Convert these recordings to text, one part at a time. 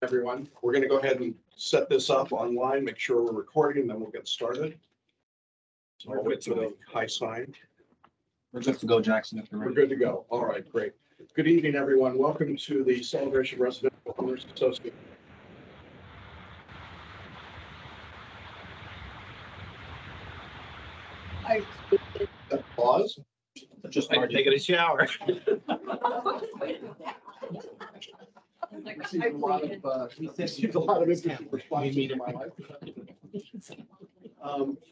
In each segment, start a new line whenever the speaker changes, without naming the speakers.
Everyone, we're going to go ahead and set this up online, make sure we're recording, and then we'll get started. So I'll wait for the high sign.
We're good to go, Jackson, if you're
We're
ready.
good to go. All right, great. Good evening, everyone. Welcome to the Celebration Residential Owners Association. Pause.
Just
Taking a shower.
Received a lot of interesting responses in my life.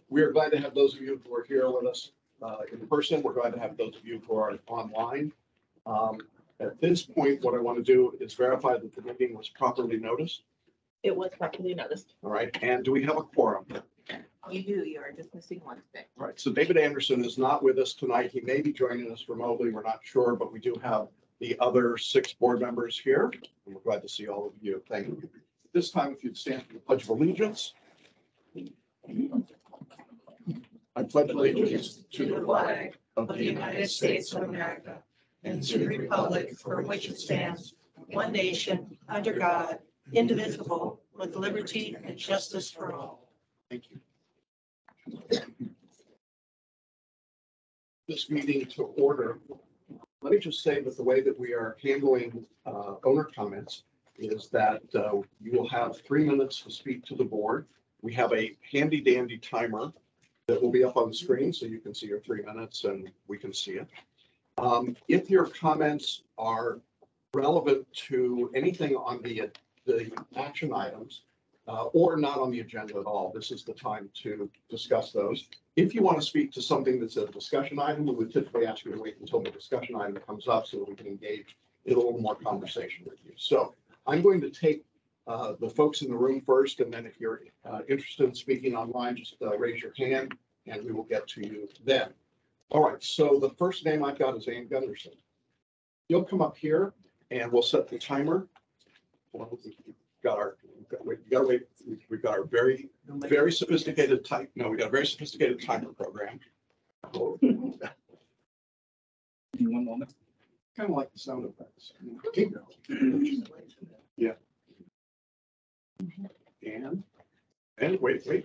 We are glad to have those of you who are here with us in person. We're glad to have those of you who are online. At this point, what I want to do is verify that the meeting was properly noticed.
It was properly noticed.
All right, and do we have a quorum?
You do, you are just missing one thing.
All right, so David Anderson is not with us tonight. He may be joining us remotely. We're not sure, but we do have the other 6 board members here. And we're glad to see all of you. Thank you. This time, if you'd stand for the Pledge of Allegiance. I pledge allegiance to the flag
of the United States of America and to the republic for which it stands, one nation, under God, indivisible, with liberty and justice for all.
Thank you. This meeting to order. Let me just say that the way that we are handling owner comments is that you will have 3 minutes to speak to the board. We have a handy dandy timer that will be up on the screen so you can see your 3 minutes and we can see it. If your comments are relevant to anything on the action items or not on the agenda at all, this is the time to discuss those. If you want to speak to something that's a discussion item, we would typically ask you to wait until the discussion item comes up so that we can engage in a little more conversation with you. So I'm going to take the folks in the room first, and then if you're interested in speaking online, just raise your hand and we will get to you then. All right, so the first name I've got is Ann Gunderson. You'll come up here and we'll set the timer. We've got our very sophisticated we got a very sophisticated timer program.
Give me 1 moment.
Kind of like the sound effects. Yeah. And wait. Here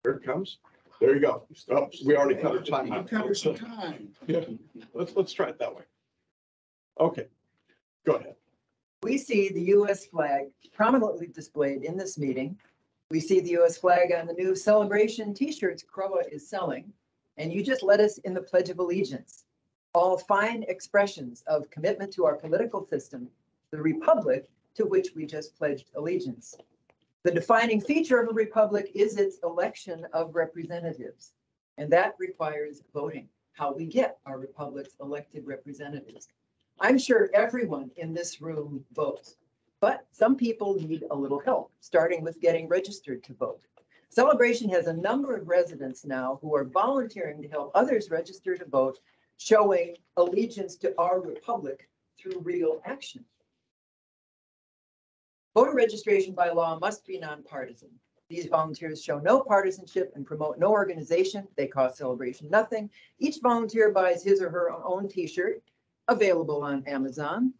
it comes. There you go. Oh, we already covered time.
Covered some time.
Yeah. Let's try it that way. Okay. Go ahead.
We see the U.S. flag prominently displayed in this meeting. We see the U.S. flag on the new celebration T-shirts CROA is selling, and you just led us in the Pledge of Allegiance. All fine expressions of commitment to our political system, the republic to which we just pledged allegiance. The defining feature of a republic is its election of representatives, and that requires voting, how we get our republic's elected representatives. I'm sure everyone in this room votes, but some people need a little help, starting with getting registered to vote. Celebration has a number of residents now who are volunteering to help others register to vote, showing allegiance to our republic through real action. Voter registration by law must be nonpartisan. These volunteers show no partisanship and promote no organization. They cost Celebration nothing. Each volunteer buys his or her own T-shirt, available on Amazon.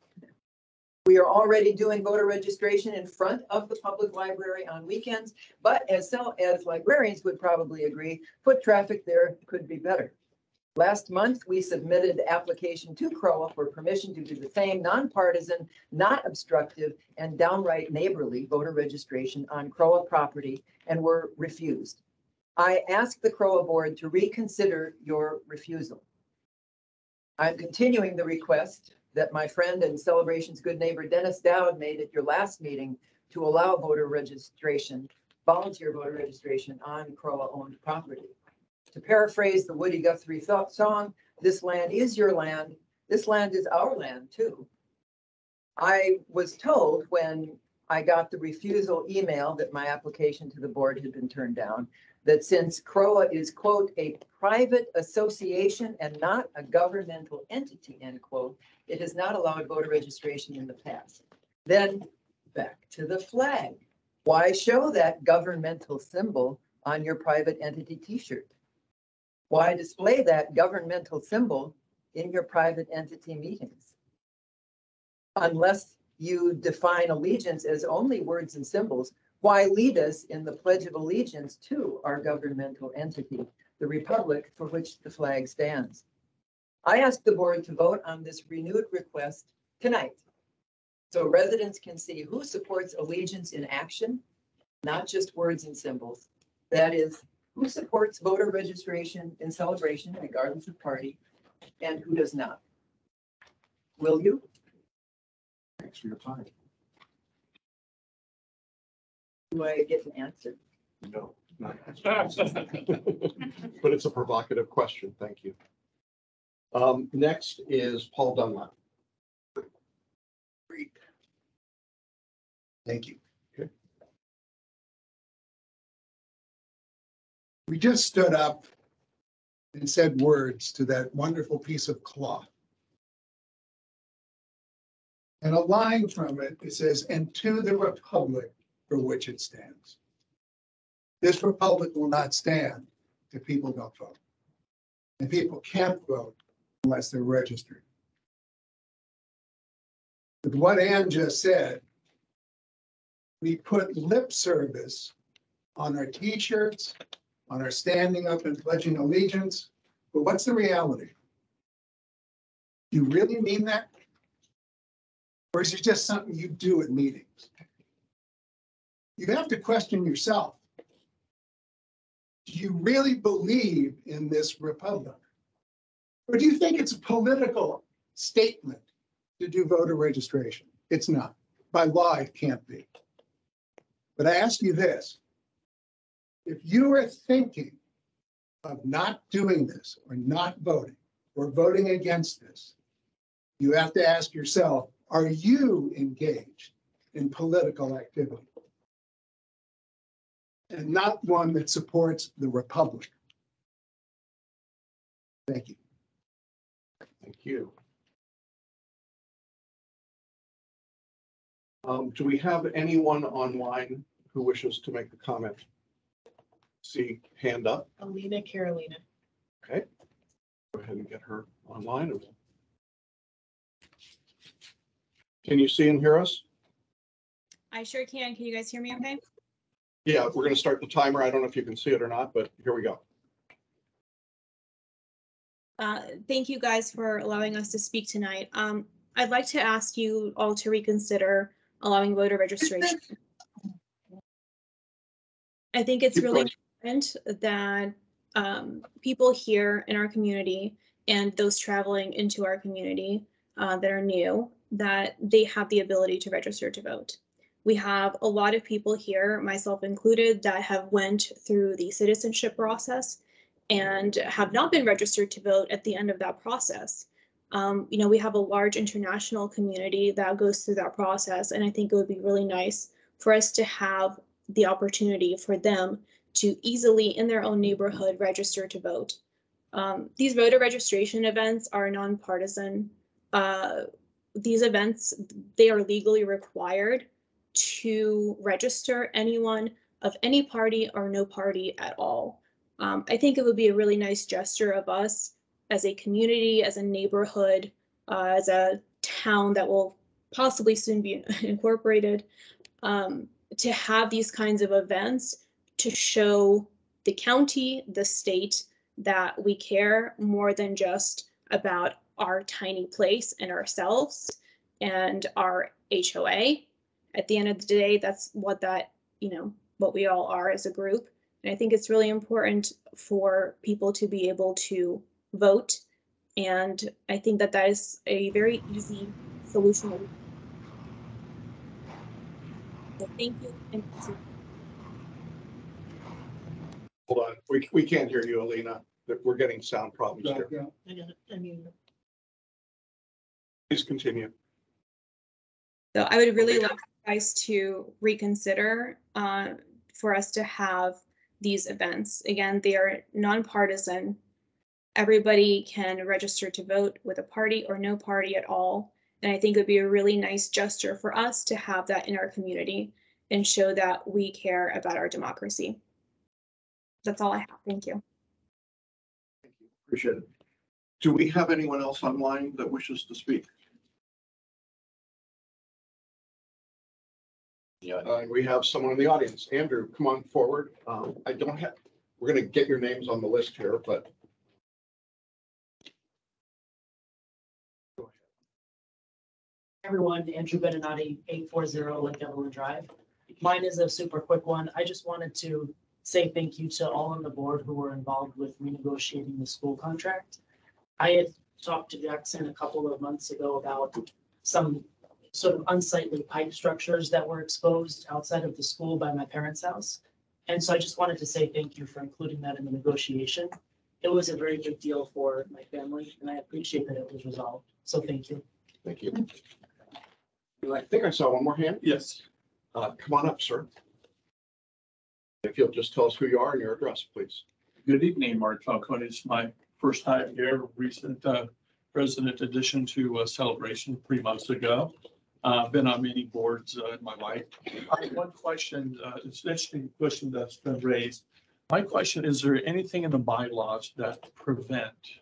We are already doing voter registration in front of the public library on weekends, but as librarians would probably agree, foot traffic there could be better. Last month, we submitted the application to CROA for permission to do the same nonpartisan, not obstructive, and downright neighborly voter registration on CROA property and were refused. I asked the CROA board to reconsider your refusal. I'm continuing the request that my friend and Celebration's good neighbor Dennis Dowd made at your last meeting to allow voter registration, volunteer voter registration on CROA-owned property. To paraphrase the Woody Guthrie song, this land is your land. This land is our land too. I was told when I got the refusal email that my application to the board had been turned down, that since CROA is, quote, a private association and not a governmental entity, end quote, it has not allowed voter registration in the past. Then back to the flag. Why show that governmental symbol on your private entity T-shirt? Why display that governmental symbol in your private entity meetings? Unless you define allegiance as only words and symbols, why lead us in the Pledge of Allegiance to our governmental entity, the republic for which the flag stands? I ask the board to vote on this renewed request tonight, so residents can see who supports allegiance in action, not just words and symbols. That is, who supports voter registration and celebration regardless of party, and who does not. Will you?
Thanks for your time.
Do I get an answer?
No, not. But it's a provocative question. Thank you. Next is Paul Dunlap.
Great. Thank you.
Okay.
We just stood up and said words to that wonderful piece of cloth. And a line from it, it says, "And to the republic for which it stands." This republic will not stand if people don't vote. And people can't vote unless they're registered. With what Ann just said, we put lip service on our t-shirts, on our standing up and pledging allegiance, but what's the reality? Do you really mean that? Or is it just something you do at meetings? You have to question yourself. Do you really believe in this republic? Or do you think it's a political statement to do voter registration? It's not. By law, it can't be. But I ask you this. If you are thinking of not doing this or not voting or voting against this, you have to ask yourself, are you engaged in political activity? And not one that supports the republic. Thank you.
Thank you. Do we have anyone online who wishes to make a comment? See hand up.
Alina Carolina.
Okay. Go ahead and get her online. Can you see and hear us?
I sure can. Can you guys hear me okay?
Yeah, we're going to start the timer. I don't know if you can see it or not, but here we go.
Thank you guys for allowing us to speak tonight. I'd like to ask you all to reconsider allowing voter registration. I think it's really important that people here in our community and those traveling into our community that are new, that they have the ability to register to vote. We have a lot of people here, myself included, that have went through the citizenship process and have not been registered to vote at the end of that process. We have a large international community that goes through that process, and I think it would be really nice for us to have the opportunity for them to easily, in their own neighborhood, register to vote. These voter registration events are nonpartisan. These events, they are legally required to register anyone of any party or no party at all. I think it would be a really nice gesture of us as a community, as a neighborhood, as a town that will possibly soon be incorporated, to have these kinds of events to show the county, the state, that we care more than just about our tiny place and ourselves and our HOA. At the end of the day, that's what what we all are as a group. And I think it's really important for people to be able to vote. And I think that that is a very easy solution. So thank you. And
Hold on. We can't hear you, Alina. We're getting sound problems here.
I got it. I mean,
Please continue.
So I would really like you guys to reconsider for us to have these events. Again, they are nonpartisan. Everybody can register to vote with a party or no party at all. And I think it would be a really nice gesture for us to have that in our community and show that we care about our democracy. That's all I have. Thank you.
Thank you. Appreciate it. Do we have anyone else online that wishes to speak? And we have someone in the audience. Andrew, come on forward. I don't have, we're going to get your names on the list here, but.
Everyone, Andrew Beninati, 840 Lake Evelyn Drive. Mine is a super quick one. I just wanted to say thank you to all on the board who were involved with renegotiating the school contract. I had talked to Jackson a couple of months ago about some sort of unsightly pipe structures that were exposed outside of the school by my parents' house. And so I just wanted to say thank you for including that in the negotiation. It was a very big deal for my family, and I appreciate that it was resolved. So thank you.
Thank you. And I think I saw one more hand.
Yes.
Come on up, sir. If you'll just tell us who you are and your address, please.
Good evening, Mark Falcone. It's my first time here, recent resident addition to Celebration 3 months ago. Been on many boards in my life. I have one question, it's an interesting question that's been raised. My question, is there anything in the bylaws that prevent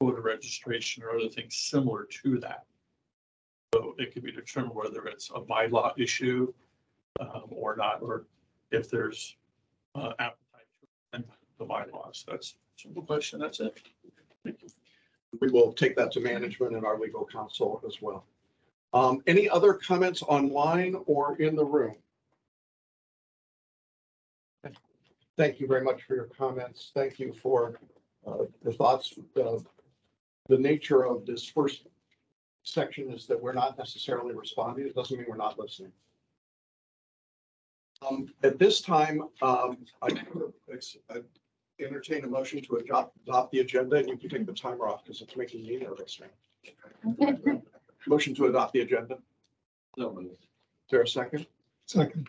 voter registration or other things similar to that? So it could be determined whether it's a bylaw issue or not, or if there's appetite and the bylaws. That's a simple question. That's it. Thank you.
We will take that to management and our legal counsel as well. Any other comments online or in the room? Thank you very much for your comments. Thank you for the thoughts. The nature of this first section is that we're not necessarily responding. It doesn't mean we're not listening. At this time, I entertain a motion to adopt the agenda, and you can take the timer off because it's making me nervous now. Motion to adopt the agenda. Is there a second?
Second.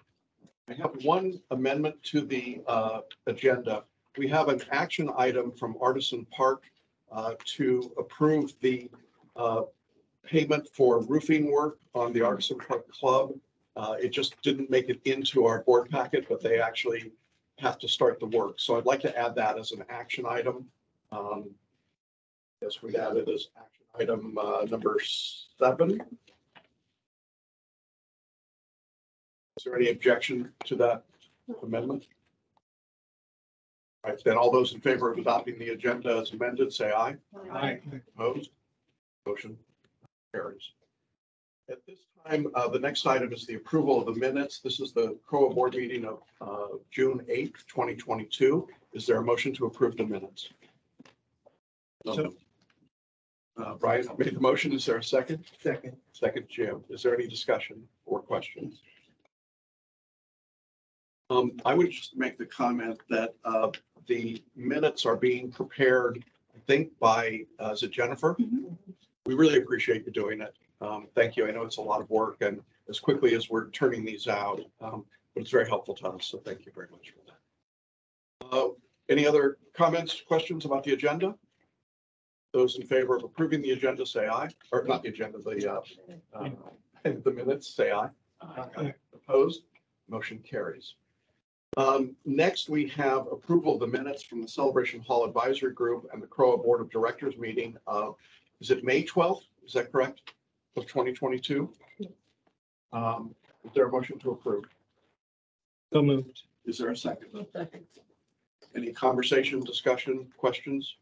I have one amendment to the agenda. We have an action item from Artisan Park to approve the payment for roofing work on the Artisan Park Club. It just didn't make it into our board packet, but they actually have to start the work. So I'd like to add that as an action item. Yes, we added as action item number 7. Is there any objection to that amendment? All right, then all those in favor of adopting the agenda as amended, say aye.
Aye.
Opposed? Motion carries. At this time, the next item is the approval of the minutes. This is the CROA board meeting of June 8th, 2022. Is there a motion to approve the minutes?
So-
Brian made the motion. Is there a second? Second, Jim. Is there any discussion or questions? I would just make the comment that the minutes are being prepared, I think, by, is it Jennifer? We really appreciate you doing it. Thank you. I know it's a lot of work, and as quickly as we're turning these out, but it's very helpful to us. So thank you very much for that. Any other comments, questions about the agenda? Those in favor of approving the agenda, say aye. Or not the agenda, the minutes, say aye.
Aye.
Opposed? Motion carries. Next, we have approval of the minutes from the Celebration Hall Advisory Group and the CROA Board of Directors meeting of, is it May 12th? Is that correct? Of 2022? Is there a motion to approve?
So moved.
Is there a second? Second. Any conversation, discussion, questions?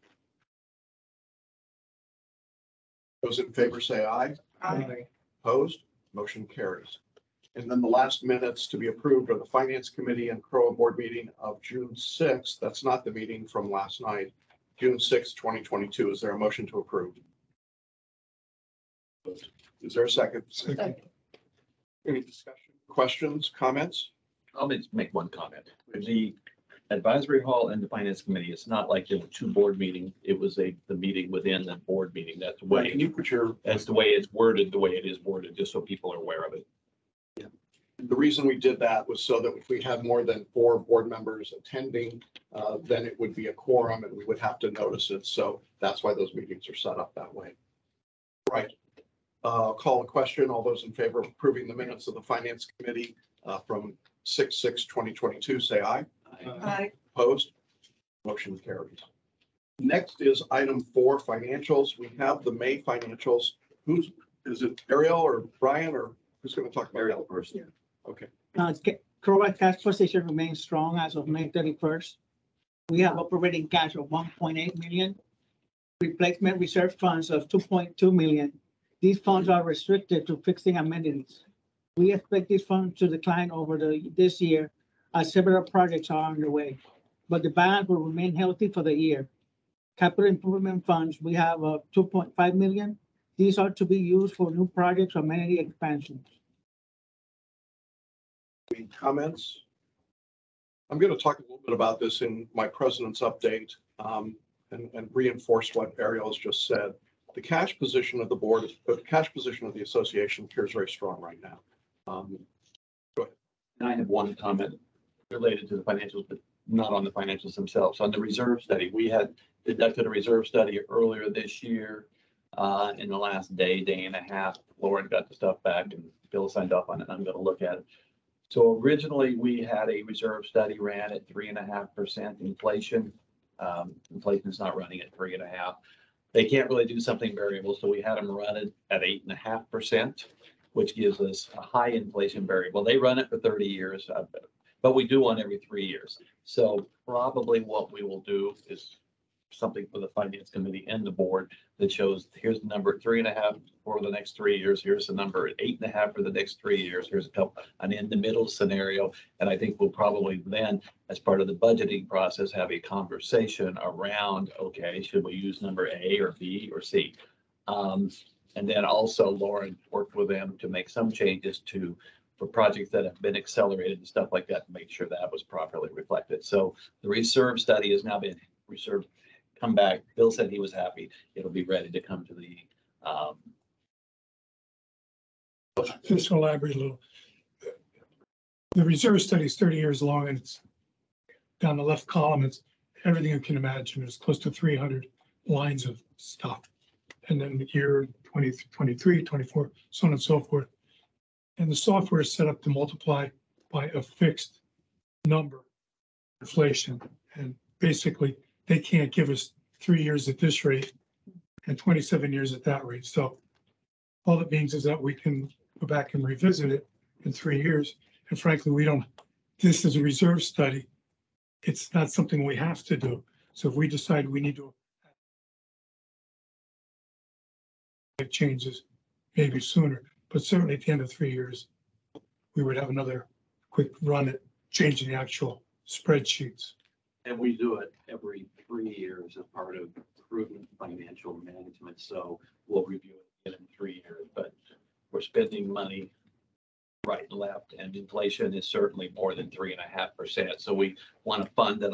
Those in favor say aye.
Aye.
Opposed? Motion carries. And then the last minutes to be approved are the Finance Committee and CROA Board meeting of June 6th. That's not the meeting from last night. June 6th, 2022. Is there a motion to approve? Is there a second?
Second.
Any discussion, questions, comments?
I'll make one comment. The advisory hall and the finance committee, it's not like there were 2 board meetings. It was the meeting within the board meeting. That's the way,
Can you put your,
that's the way it's worded, the way it is worded, just so people are aware of it.
the reason we did that was so that if we had more than 4 board members attending, then it would be a quorum and we would have to notice it. So that's why those meetings are set up that way. Right. Call a question. All those in favor of approving the minutes of the Finance Committee from 6/6/2022, say aye.
Aye.
Opposed? Motion carries. Next is item 4, financials. We have the May financials. Is it Ariel or Brian, or who's going to talk about
Ariel
that?
first.
Okay.
CROA cash position remains strong as of May 31st. We have operating cash of 1.8 million, replacement reserve funds of 2.2 million. These funds are restricted to fixing amenities. We expect these funds to decline over this year as several projects are underway, but the balance will remain healthy for the year. Capital improvement funds, we have 2.5 million. These are to be used for new projects or amenity expansions.
Any comments? I'm going to talk a little bit about this in my president's update and reinforce what Ariel has just said. The cash position of the board, the cash position of the association appears very strong right now. Go ahead.
And I have one comment related to the financials, but not on the financials themselves. On the reserve study, we had conducted a reserve study earlier this year. In the last day and a half, Lauren got the stuff back and Bill signed off on it. I'm going to look at it. So originally we had a reserve study ran at 3.5% inflation. Inflation is not running at 3.5%. They can't really do something variable, so we had them run it at 8.5%, which gives us a high inflation variable. They run it for 30 years, but we do one every 3 years. So probably what we will do is something for the finance committee and the board that shows here's the number at 3.5 for the next 3 years. Here's the number at 8.5 for the next 3 years. Here's a couple, an in the middle scenario. And I think we'll probably then, as part of the budgeting process, have a conversation around, okay, should we use number A or B or C? And then also Lauren worked with them to make some changes for projects that have been accelerated and stuff like that, to make sure that was properly reflected. So the reserve study has now been reserved. Come back. Bill said he was happy. It'll be ready to come to the.
Just to elaborate a little. The reserve study is 30 years long, and it's down the left column. It's everything you can imagine. There's close to 300 lines of stuff. And then the year 2023, 24, so on and so forth. And the software is set up to multiply by a fixed number, inflation. And basically, they can't give us 3 years at this rate and 27 years at that rate. So all it means is that we can go back and revisit it in 3 years. And frankly, we don't, this is a reserve study. It's not something we have to do. So if we decide we need to make changes, maybe sooner, but certainly at the end of 3 years, we would have another quick run at changing the actual spreadsheets.
And we do it every 3 years as part of prudent financial management. So we'll review it again in 3 years, but we're spending money right and left, and inflation is certainly more than 3.5%. So we want to fund it.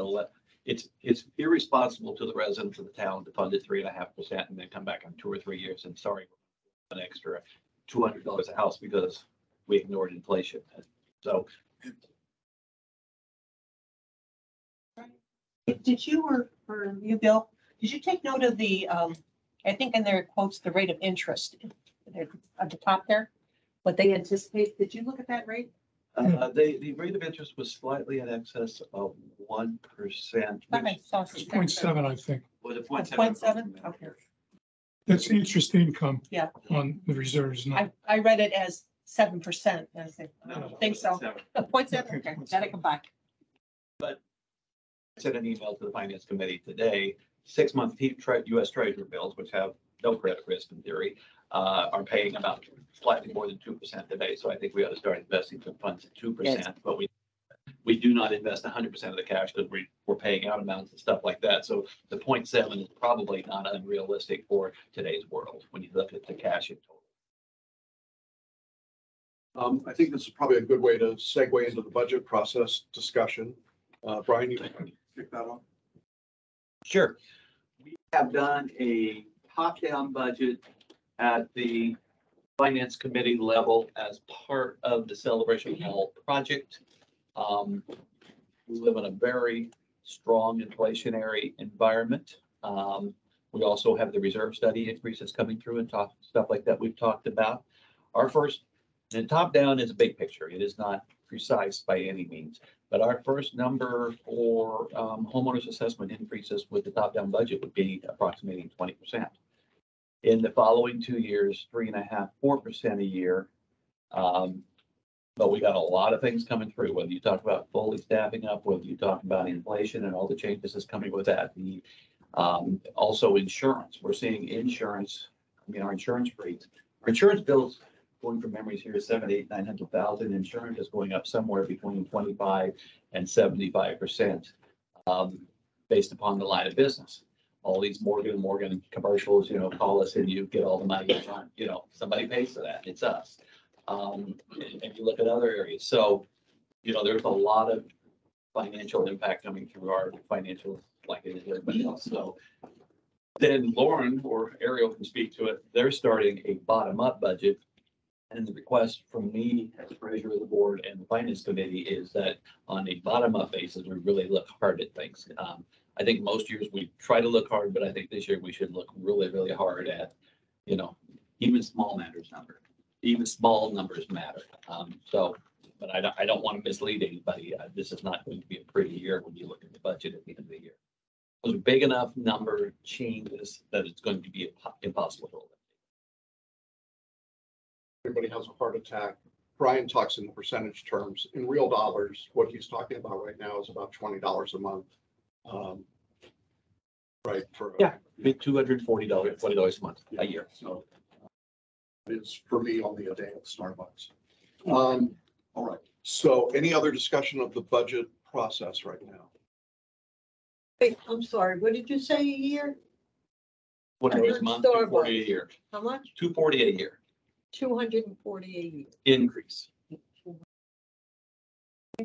It's irresponsible to the residents of the town to fund it 3.5% and then come back in 2 or 3 years and sorry, an extra $200 a house because we ignored inflation. So.
Did you or you, Bill, did you take note of the, I think in there it quotes the rate of interest at the top there, what they anticipate? Did you look at that rate?
The rate of interest was slightly in excess of 1%.
Okay, so
It's 0.7, I think.
Was it
0.7? Okay.
That's interest income.
Yeah.
On the reserves. Not.
I read it as 7%. I think so. 0.7, okay, gotta come back.
But I sent an email to the finance committee today. 6-month U.S. Treasury bills, which have no credit risk in theory, are paying about slightly more than 2% today. So I think we ought to start investing some funds at 2%. Yes. But we do not invest 100% of the cash because we're paying out amounts and stuff like that. So the 0.7 is probably not unrealistic for today's world when you look at the cash in total.
I think this is probably a good way to segue into the budget process discussion. Brian, you can kick that off.
Sure. We have done a top-down budget at the finance committee level as part of the Celebration Hall project. We live in a very strong inflationary environment. We also have the reserve study increases coming through and stuff like that we've talked about. Our first, and top-down is a big picture. It is not precise by any means. But our first number for homeowners assessment increases with the top-down budget would be approximating 20%. In the following 2 years, 3.5%, 4% a year. But we got a lot of things coming through, whether you talk about fully staffing up, whether you talk about inflation and all the changes that's coming with that. The also insurance, we're seeing insurance, our insurance rates, our insurance bills going from memories here is 7, 8, 900,000. Insurance is going up somewhere between 25 and 75%, based upon the line of business. All these Morgan & Morgan commercials, call us and you get all the money, somebody pays for that. It's us. And you look at other areas. So, there's a lot of financial impact coming through our financials like it is everybody else. So then Lauren or Ariel can speak to it. They're starting a bottom-up budget. And the request from me as treasurer of the board and the finance committee is that on a bottom-up basis, we really look hard at things. I think most years we try to look hard, but I think this year we should look really, really hard at, even small matters number. Even small numbers matter. But I don't want to mislead anybody. This is not going to be a pretty year when you look at the budget at the end of the year. Those are big enough number changes that it's going to be impossible to hold.
Everybody has a heart attack. Brian talks in percentage terms. In real dollars, what he's talking about right now is about $20 a month. Right.
$240, $20 a month a year.
So it's for me only a day at Starbucks. All right. So any other discussion of the budget process right now?
Wait, I'm sorry, what did you say a year?
$20 a month, $240 a year.
How much?
$240 a year
240 a year.
increase.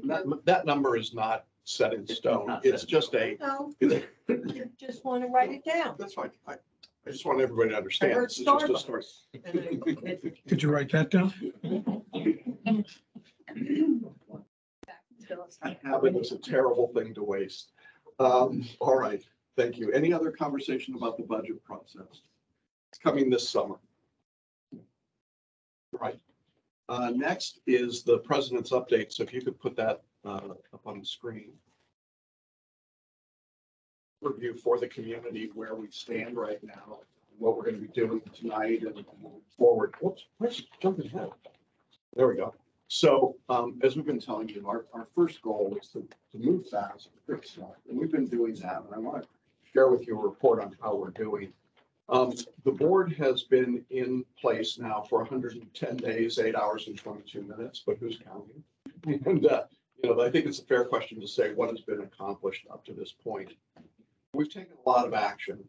That number is not set in stone. It's just a.
No, you just want to write it down.
That's fine. I just want everybody to understand.
I heard
This is just a
Starbucks.
start.
Could you write that down?
Habit is a terrible thing to waste. All right, thank you. Any other conversation about the budget process? It's coming this summer. Right. Next is the president's update. So if you could put that up on the screen. Review for the community where we stand right now, what we're going to be doing tonight and moving forward. Whoops, where's jumping ahead? There we go. So as we've been telling you, our first goal is to move fast, fix stuff, and we've been doing that. And I want to share with you a report on how we're doing. The board has been in place now for 110 days, 8 hours and 22 minutes, but who's counting? And, I think it's a fair question to say what has been accomplished up to this point. We've taken a lot of action.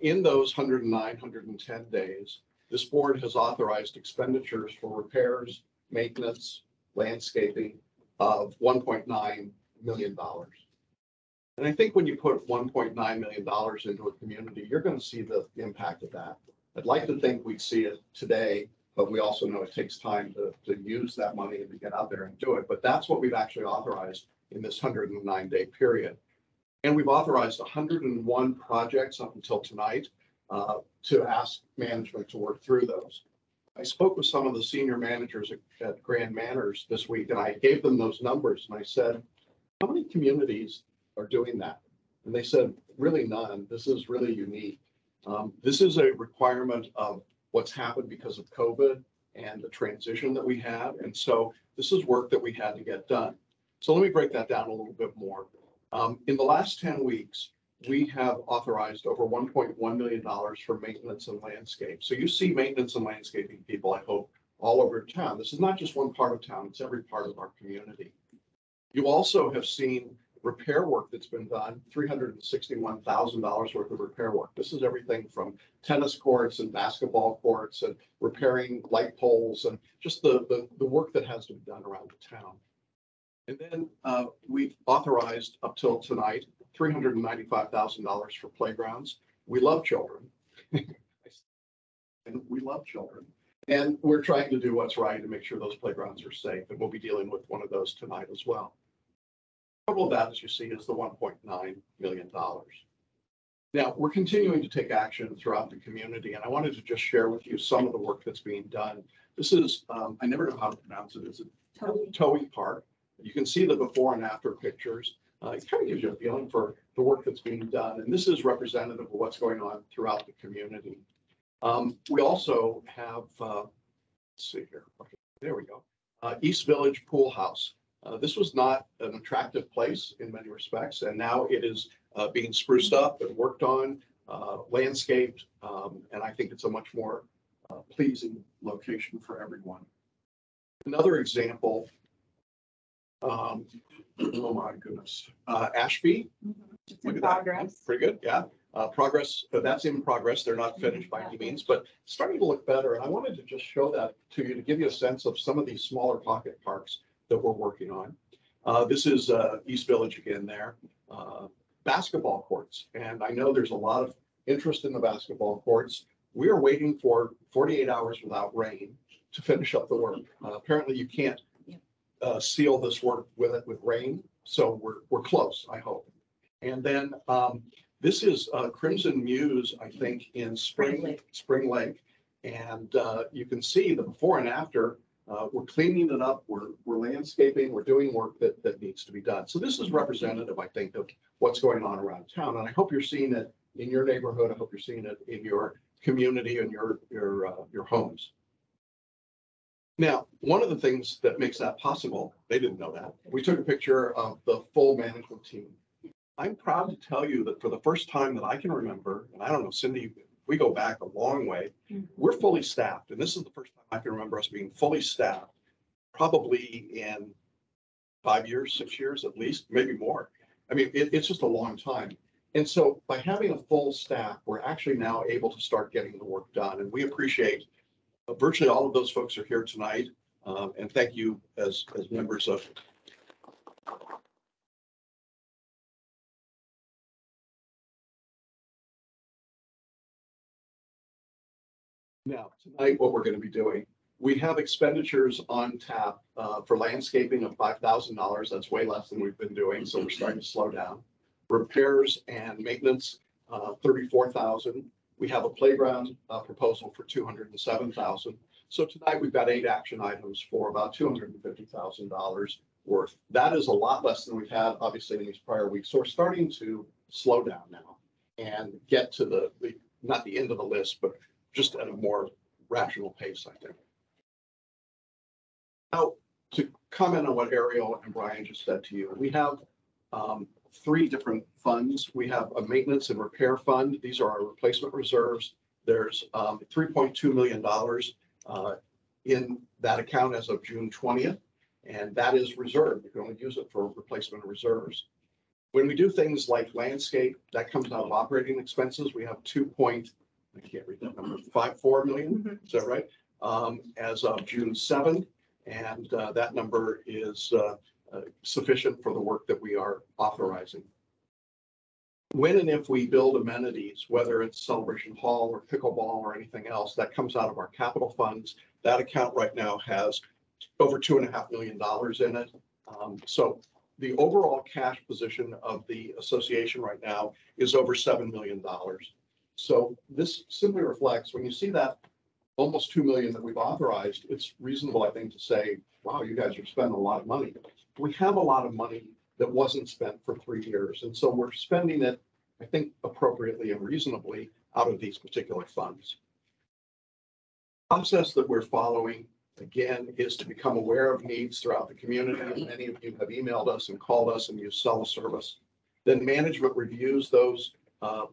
In those 109, 110 days, this board has authorized expenditures for repairs, maintenance, landscaping of $1.9 million. And I think when you put $1.9 million into a community, you're going to see the impact of that. I'd like to think we'd see it today, but we also know it takes time to use that money and to get out there and do it. But that's what we've actually authorized in this 109-day period. And we've authorized 101 projects up until tonight to ask management to work through those. I spoke with some of the senior managers at Grand Manors this week, and I gave them those numbers. And I said, how many communities are doing that? And they said, really none. This is really unique. This is a requirement of what's happened because of COVID and the transition that we had. And so this is work that we had to get done. So let me break that down a little bit more. In the last 10 weeks, we have authorized over $1.1 million for maintenance and landscape. So you see maintenance and landscaping people, I hope, all over town. This is not just one part of town, it's every part of our community. You also have seen repair work that's been done, $361,000 worth of repair work. This is everything from tennis courts and basketball courts and repairing light poles and just the work that has to be done around the town. And then we've authorized up till tonight, $395,000 for playgrounds. We love children. And we love children. And we're trying to do what's right to make sure those playgrounds are safe. And we'll be dealing with one of those tonight as well. Total of that, as you see, is the $1.9 million. Now, we're continuing to take action throughout the community, and I wanted to just share with you some of the work that's being done. This is, I never know how to pronounce it. It's Towey Park. You can see the before and after pictures. It kind of gives you a feeling for the work that's being done, and this is representative of what's going on throughout the community. We also have, let's see here. Okay, there we go. East Village Pool House. This was not an attractive place in many respects, and now it is being spruced up and worked on, landscaped, and I think it's a much more pleasing location for everyone. Another example, oh my goodness, Ashby.
It's
Look
in
at that.
progress.
Pretty good, yeah. Progress, that's in progress. They're not finished by any means, but starting to look better. And I wanted to just show that to you to give you a sense of some of these smaller pocket parks that we're working on. This is East Village again there. Basketball courts. And I know there's a lot of interest in the basketball courts. We are waiting for 48 hours without rain to finish up the work. Apparently you can't seal this work with rain. So we're close, I hope. And then this is Crimson Muse, I think, in Spring Lake. And you can see the before and after. We're cleaning it up. We're landscaping. We're doing work that needs to be done. So this is representative, I think, of what's going on around town. And I hope you're seeing it in your neighborhood. I hope you're seeing it in your community and your homes. Now, one of the things that makes that possible, they didn't know that. We took a picture of the full management team. I'm proud to tell you that for the first time that I can remember, and I don't know, Cindy, we go back a long way, we're fully staffed. And this is the first time I can remember us being fully staffed, probably in 5 years, 6 years at least, maybe more. I mean, it's just a long time. And so by having a full staff, we're actually now able to start getting the work done. And we appreciate virtually all of those folks are here tonight. And thank you as members of Now, tonight, what we're going to be doing, we have expenditures on tap for landscaping of $5,000. That's way less than we've been doing, so we're starting to slow down. Repairs and maintenance, $34,000. We have a playground proposal for $207,000. So tonight, we've got 8 action items for about $250,000 worth. That is a lot less than we've had, obviously, in these prior weeks. So we're starting to slow down now and get to the not the end of the list, but just at a more rational pace, I think. Now, to comment on what Ariel and Brian just said to you, we have 3 different funds. We have a maintenance and repair fund. These are our replacement reserves. There's $3.2 million in that account as of June 20th, and that is reserved. You can only use it for replacement reserves. When we do things like landscape, that comes out of operating expenses. We have I can't read that number, 5.4 million, is that right? As of June 7th, and that number is sufficient for the work that we are authorizing. When and if we build amenities, whether it's Celebration Hall or pickleball or anything else, that comes out of our capital funds. That account right now has over $2.5 million in it. So the overall cash position of the association right now is over $7 million. So this simply reflects, when you see that almost 2 million that we've authorized, it's reasonable, I think, to say, wow, you guys are spending a lot of money. We have a lot of money that wasn't spent for 3 years. And so we're spending it, I think, appropriately and reasonably out of these particular funds. The process that we're following, again, is to become aware of needs throughout the community. Many of you have emailed us and called us and you sell a service. Then management reviews those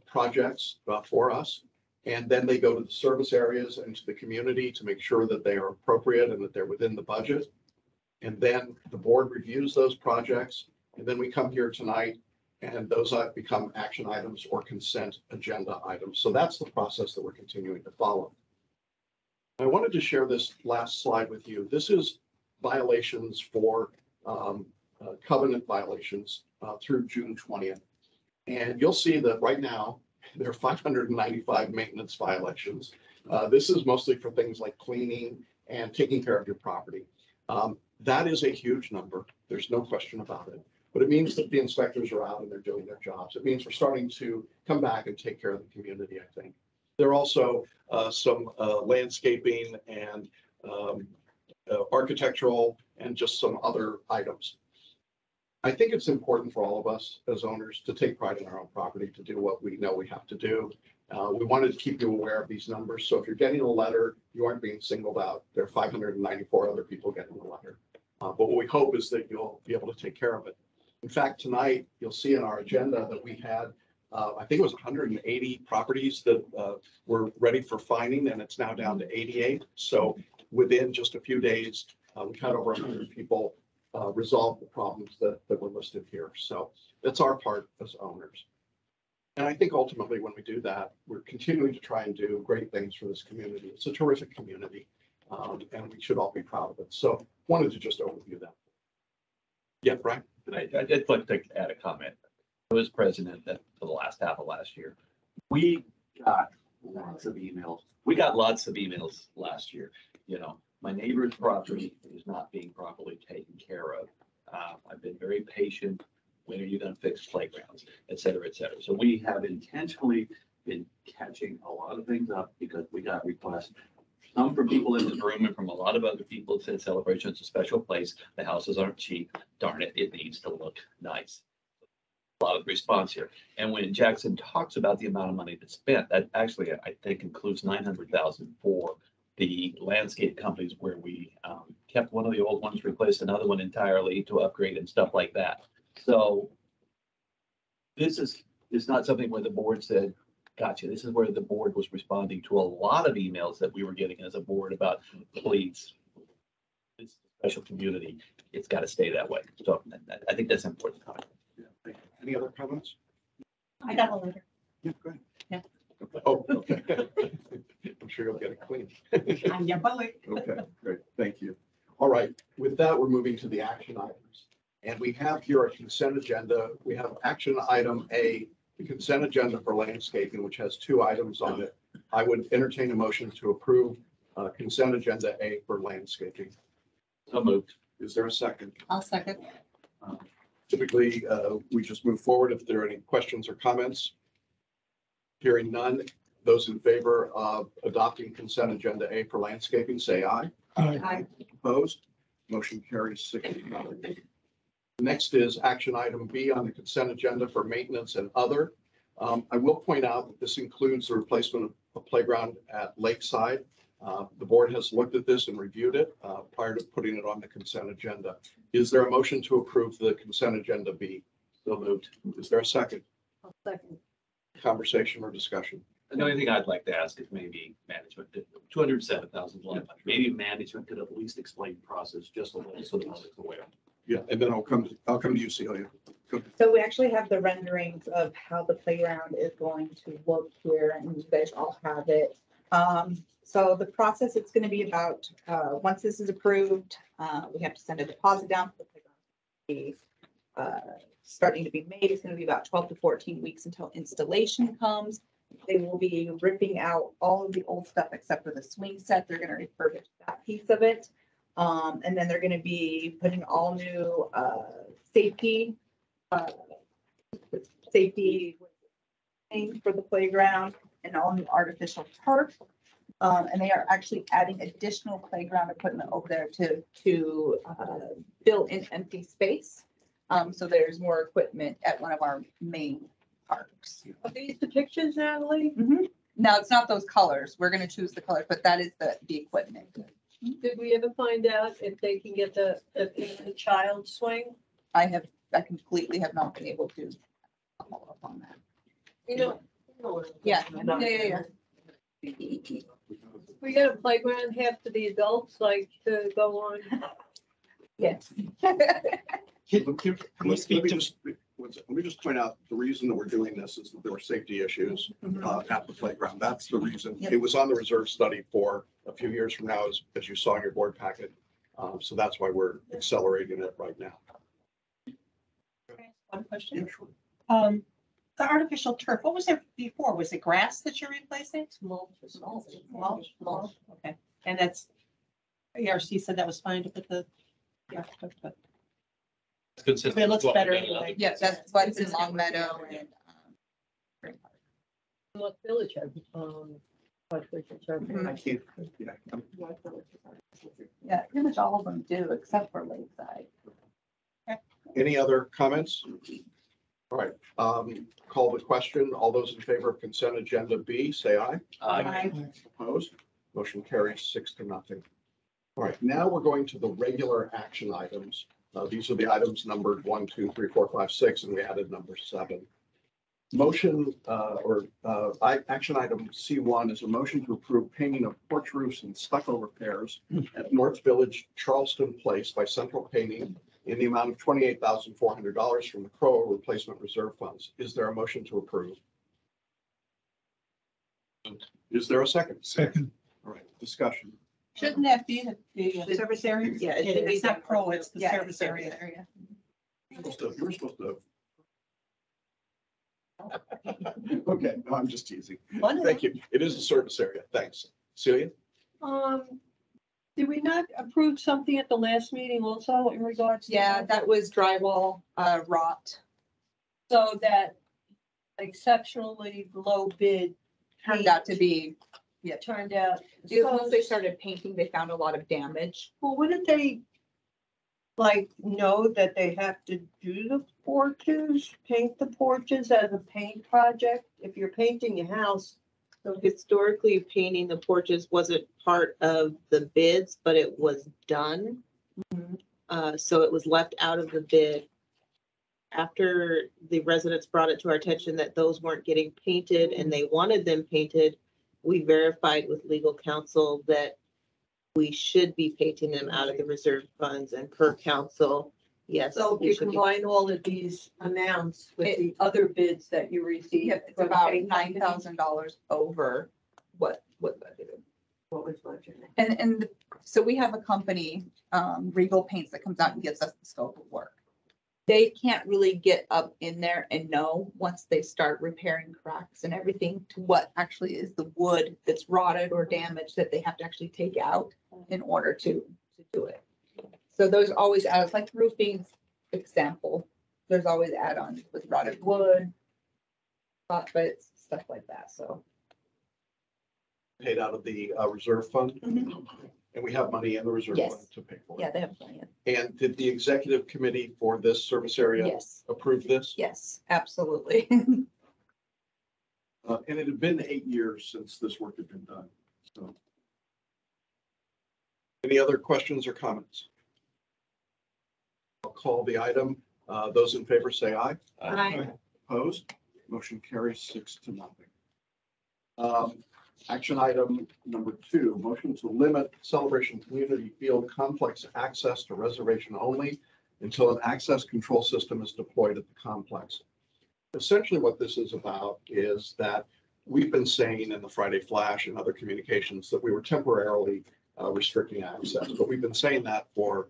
projects for us, and then they go to the service areas and to the community to make sure that they are appropriate and that they're within the budget. And then the board reviews those projects, and then we come here tonight and those become action items or consent agenda items. So that's the process that we're continuing to follow. I wanted to share this last slide with you. This is violations for covenant violations through June 20th. And you'll see that right now, there are 595 maintenance violations. This is mostly for things like cleaning and taking care of your property. That is a huge number. There's no question about it. But it means that the inspectors are out and they're doing their jobs. It means we're starting to come back and take care of the community, I think. There are also some landscaping and architectural and just some other items. I think it's important for all of us as owners to take pride in our own property, to do what we know we have to do. We wanted to keep you aware of these numbers. So if you're getting a letter, you aren't being singled out. There are 594 other people getting the letter. But what we hope is that you'll be able to take care of it. In fact, tonight, you'll see in our agenda that we had, I think it was 180 properties that were ready for finding, and it's now down to 88. So within just a few days, we've had over 100 people resolve the problems that were listed here. So that's our part as owners. And I think ultimately when we do that, we're continuing to try and do great things for this community. It's a terrific community, and we should all be proud of it. So wanted to just overview that. Yeah, Brian?
I'd like to add a comment. I was president for the last half of last year. We got lots of emails. We got lots of emails last year. You know, my neighbor's property is not being properly taken care of. I've been very patient. When are you going to fix playgrounds, et cetera, et cetera. So we have intentionally been catching a lot of things up because we got requests. Some from people in this room and from a lot of other people said Celebration's a special place. The houses aren't cheap. Darn it, it needs to look nice. A lot of response here. And when Jackson talks about the amount of money that's spent, that actually, I think, includes 900,000 for the landscape companies where we kept one of the old ones, replaced another one entirely to upgrade and stuff like that. So this is not something where the board said, gotcha. This is where the board was responding to a lot of emails that we were getting as a board about, please, this is a special community. It's got to stay that way. So I think that's important.
Yeah, thank you. Any other comments?
I got a letter.
Yeah, go ahead.
Yeah.
Oh, okay. I'm sure you'll get it clean.
Yeah, but wait.
Okay, great. Thank you. All right. With that, we're moving to the action items. And we have here a consent agenda. We have action item A, the consent agenda for landscaping, which has 2 items on it. I would entertain a motion to approve consent agenda A for landscaping.
So moved.
Is there a second?
I'll second.
Typically, we just move forward if there are any questions or comments. Hearing none, those in favor of adopting consent agenda A for landscaping, say aye.
Aye.
Opposed? Motion carries 6-0. Next is action item B on the consent agenda for maintenance and other. I will point out that this includes the replacement of a playground at Lakeside. The board has looked at this and reviewed it prior to putting it on the consent agenda. Is there a motion to approve the consent agenda B? So moved. Is there a second?
I'll second.
Conversation or discussion?
The only thing I'd like to ask is maybe management, 207,000, maybe management could at least explain process just a little so the public's aware.
Yeah, and then I'll come to you, Celia.
So we actually have the renderings of how the playground is going to look here, and you guys all have it. So the process, it's gonna be about, once this is approved, we have to send a deposit down for the playground. Starting to be made, it's gonna be about 12 to 14 weeks until installation comes. They will be ripping out all of the old stuff except for the swing set. They're gonna refurbish that piece of it. And then they're gonna be putting all new safety things for the playground and all new artificial turf. And they are actually adding additional playground equipment over there to fill in empty space. So there's more equipment at one of our main parks.
Are these the pictures, Natalie?
Now, it's not those colors. We're gonna choose the colors, but that is the equipment.
Did we ever find out if they can get the child swing?
I completely have not been able to follow up on that.
You know.
Yeah.
We got a playground half for the adults, like to go on.
Yes.
Let me just point out, the reason that we're doing this is that there were safety issues at the playground. That's the reason.
Yep.
It was on the reserve study for a few years from now, as you saw in your board packet. So that's why we're accelerating it right now.
One question.
Yeah, sure.
The artificial turf, what was it before? Was it grass that you're replacing?
Mulch.
Mulch, okay. And that's, ARC said that was fine to put the, yeah, but
It's consistent.
it looks
with what
better
we've done in
anyway.
other-
Yes, that's what's in Long Meadow and.
What village has, artificial turf?
Mhm.
I can't,
Yeah, pretty much all of them do, except for Lakeside.
Any other comments? All right, call the question. All those in favor of consent agenda B, say aye. Opposed? Motion carries 6-0. All right, now we're going to the regular action items. These are the items numbered 1, 2, 3, 4, 5, 6, and we added number 7. Motion action item C1 is a motion to approve painting of porch roofs and stucco repairs at North Village, Charleston Place by Central Painting in the amount of $28,400 from the CROA replacement reserve funds. Is there a motion to approve? Is there a second?
Second.
All right, discussion.
Shouldn't that be the
Service area? Yeah. it should be
It's not pro, it's the
Yeah,
service area.
You were supposed to. Okay, no, I'm just teasing. Thank you. It is a service area. Thanks. Celia?
Did we not approve something at the last meeting also in regards?
Yeah, that was drywall, rot.
So that exceptionally low bid
Turned out to be,
turned out.
once they started painting, they found a lot of damage.
Well, wouldn't they like know that they have to do the porches, paint the porches as a paint project? If you're painting your house,
So historically, painting the porches wasn't part of the bids, but it was done. So it was left out of the bid. After the residents brought it to our attention that those weren't getting painted and they wanted them painted, we verified with legal counsel that we should be painting them out of the reserve funds, and per counsel, yes.
so if
we
you
should be.
combine all of these amounts with the other bids that you received.
It's about $9,000 over what budgeted.
What was budgeted?
And so we have a company, Regal Paints, that comes out and gives us the scope of work. They can't really get up in there and know once they start repairing cracks and everything to what actually is the wood that's rotted or damaged that they have to actually take out in order to do it. So there's always add-ons, like roofing example, there's always add-ons with rotted wood, spot bits, stuff like that, so.
Paid out of the reserve fund? And we have money in the reserve
Yes.
fund to pay for
Yeah,
it.
they have plenty of.
And did the executive committee for this service area
Yes,
approve this?
yes, absolutely.
And it had been 8 years since this work had been done. So, any other questions or comments? I'll call the item. Those in favor say aye.
Aye.
Opposed? Motion carries 6-0. Action item number 2, motion to limit Celebration Community Field complex access to reservation only until an access control system is deployed at the complex. Essentially what this is about is that we've been saying in the Friday Flash and other communications that we were temporarily restricting access, but we've been saying that for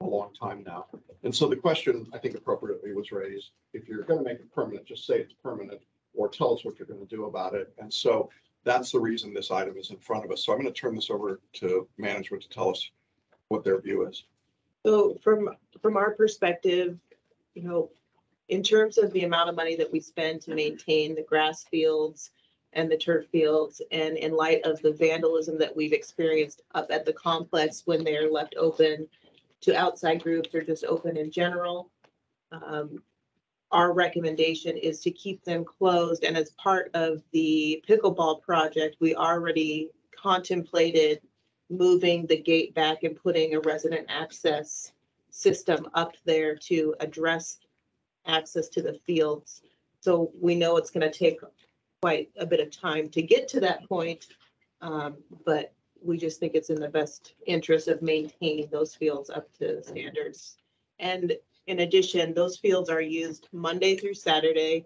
a long time now. And so the question, I think appropriately, was raised, if you're going to make it permanent, just say it's permanent or tell us what you're going to do about it. And so that's the reason this item is in front of us. So I'm going to turn this over to management to tell us what their view is.
So from our perspective, in terms of the amount of money that we spend to maintain the grass fields and the turf fields, and in light of the vandalism that we've experienced up at the complex when they're left open to outside groups or just open in general, our recommendation is to keep them closed. And as part of the pickleball project, we already contemplated moving the gate back and putting a resident access system up there to address access to the fields. So we know it's going to take quite a bit of time to get to that point, but we just think it's in the best interest of maintaining those fields up to standards. And in addition, those fields are used Monday through Saturday,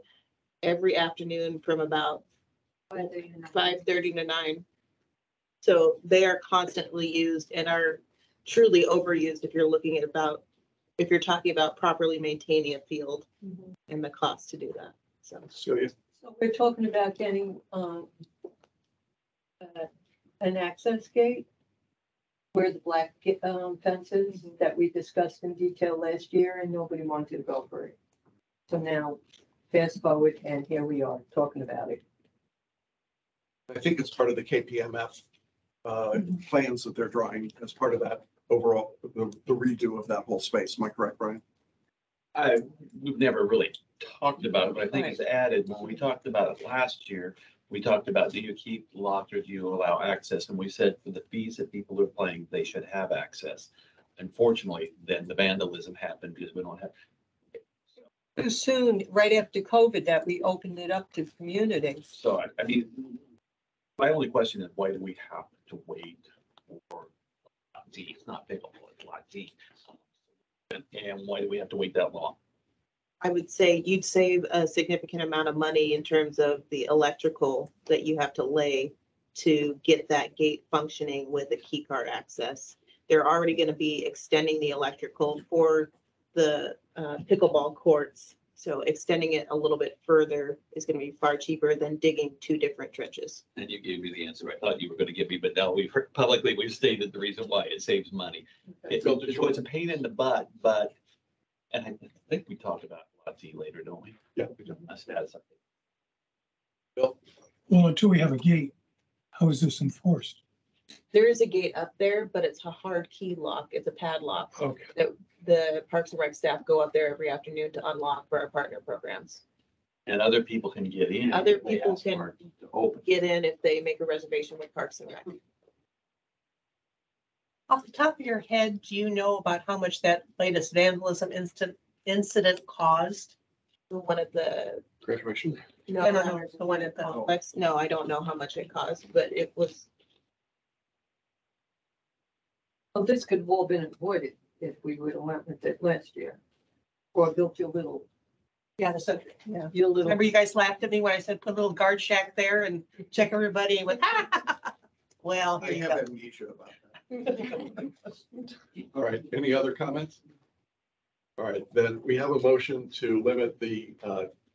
every afternoon from about 5:30 to 9. So they are constantly used and are truly overused if you're talking about properly maintaining a field and the cost to do that. So
Celia?
So we're talking about getting an access gate where the black fences that we discussed in detail last year, and nobody wanted to go for it. So now, fast forward, and here we are talking about it.
I think it's part of the KPMF plans that they're drawing as part of that overall, the redo of that whole space. Am I correct, Brian?
we've never really talked about it, but I think it's added. When we talked about it last year, we talked about, do you keep locked or do you allow access? And we said for the fees that people are paying, they should have access. Unfortunately, then the vandalism happened because we don't have.
Too soon, right after COVID, that we opened it up to community.
So I mean, my only question is, why do we have to wait for Lot D? It's not pickleball, it's Lot D. And why do we have to wait that long?
I would say you'd save a significant amount of money in terms of the electrical that you have to lay to get that gate functioning with a key card access. They're already going to be extending the electrical for the pickleball courts. So extending it a little bit further is going to be far cheaper than digging 2 different trenches.
And you gave me the answer I thought you were going to give me, but now we've heard publicly, we've stated the reason why it saves money. It's a pain in the butt, but, and I think we talked about Lot D later, don't we?
Yeah.
Must add something.
Well, until we have a gate, how is this enforced?
There is a gate up there, but it's a hard key lock. It's a padlock.
Okay.
That the Parks and Rec staff go up there every afternoon to unlock for our partner programs.
And other people can get in.
Other
if they
people
ask
can
for it to open.
get in if they make a reservation with Parks and Rec.
Off the top of your head, do you know about how much that latest vandalism incident caused?
The one at the,
Graduation.
No, the one at the.
complex, no, I don't know how much it cost, but it was,
Well, this could have all been avoided if we would have went with it last year. Or built your little,
Yeah, the subject.
yeah, your little.
Remember you guys laughed at me when I said put a little guard shack there and check everybody and went, well,
I
here you
have
go.
amnesia about that. All right, any other comments? All right, then we have a motion to limit the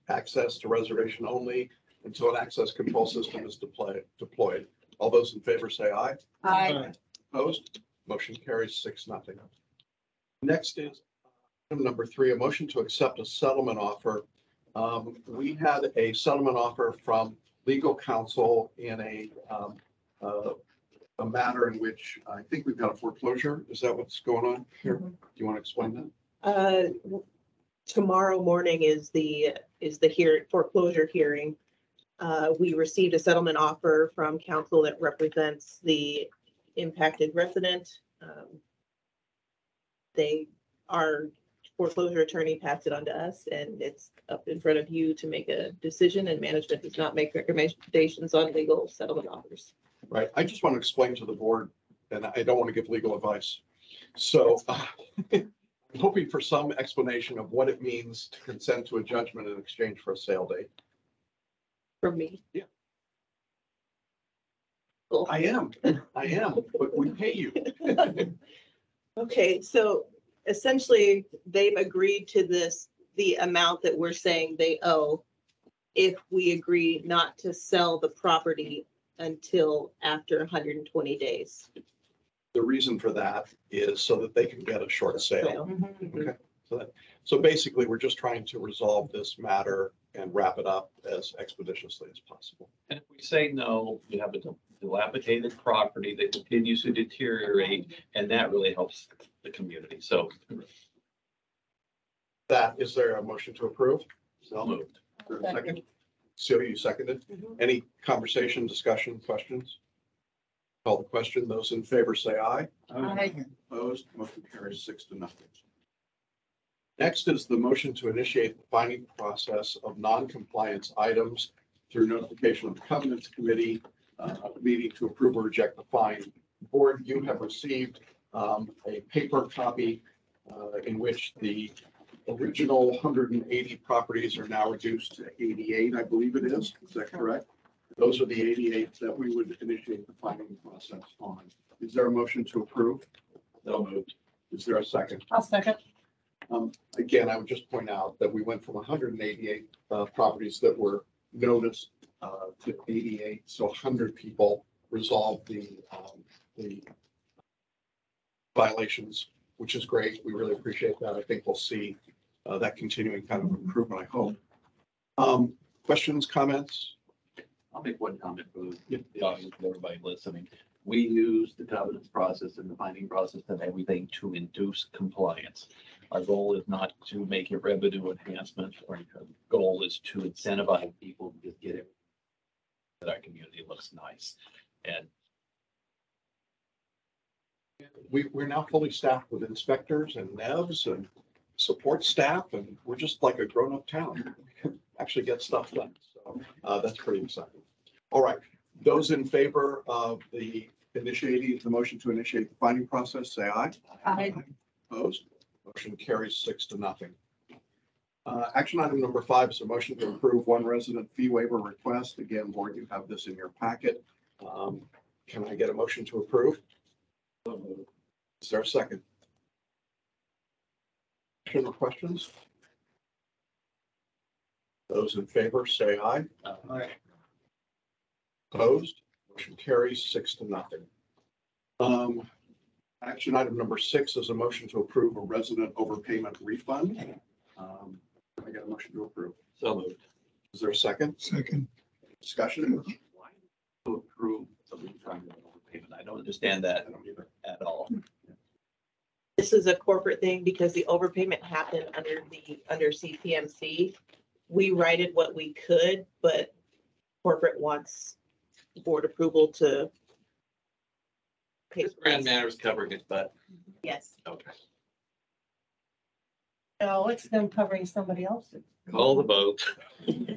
access to reservation only until an access control system is deployed. All those in favor say aye.
Aye.
Opposed? Motion carries 6-0. Next is item number 3, a motion to accept a settlement offer. We had a settlement offer from legal counsel in a matter in which I think we've got a foreclosure. Is that what's going on here? Do you want to explain that?
tomorrow morning is the foreclosure hearing. We received a settlement offer from counsel that represents the impacted resident. Our foreclosure attorney passed it on to us, and it's up in front of you to make a decision, and management does not make recommendations on legal settlement offers.
Right. I just want to explain to the board, and I don't want to give legal advice. So I'm hoping for some explanation of what it means to consent to a judgment in exchange for a sale date.
From me.
Yeah.
Cool.
I am, but we pay you.
Okay, so essentially, they've agreed to this, the amount that we're saying they owe, if we agree not to sell the property until after 120 days.
The reason for that is so that they can get a short sale. Okay. So basically, we're just trying to resolve this matter and wrap it up as expeditiously as possible.
And if we say no, you have a dilapidated property that continues to deteriorate, and that really helps the community. So
Is there a motion to approve?
so moved.
Is there a second? Celia, you seconded. Any conversation, discussion, questions? Call the question. Those in favor say aye.
Aye.
Opposed, motion carries 6-0. Next is the motion to initiate the finding process of non-compliance items through notification of the Covenants Committee meeting to approve or reject the fine. Board, you have received a paper copy in which the original 180 properties are now reduced to 88, I believe it is. Is that correct? Those are the 88 that we would initiate the finding process on. Is there a motion to approve?
So moved.
Is there a second?
I'll second.
Again, I would just point out that we went from 188 properties that were noticed to 88. So 100 people resolved the violations, which is great. We really appreciate that. I think we'll see that continuing kind of improvement, I hope. Questions, comments?
I'll make one comment for the audience, for everybody listening. We use the covenants process and the finding process and everything to induce compliance. Our goal is not to make it revenue enhancement, or our goal is to incentivize people to get it. That our community looks nice. And
We're now fully staffed with inspectors and nevs and support staff, and we're just like a grown-up town. We can actually get stuff done. So that's pretty exciting. All right, those in favor of the motion to initiate the finding process, say aye.
Aye.
Opposed? Motion carries 6-0. Action item number 5 is a motion to approve one resident fee waiver request. Again, board, you have this in your packet. Can I get a motion to approve? Is there a second? Or questions? Those in favor say aye.
Aye.
Opposed? Motion carries 6-0. Action item number 6 is a motion to approve a resident overpayment refund. Can I get a motion to approve?
so moved.
Is there a second?
Second.
Discussion?
Why to approve the refund of overpayment? I don't understand that
I don't either.
at all.
This is a corporate thing because the overpayment happened under CPMC. We righted what we could, but corporate wants board approval to pay.
This grand matter is covering it, but
Yes.
okay.
No, it's them covering somebody else's.
Call the vote.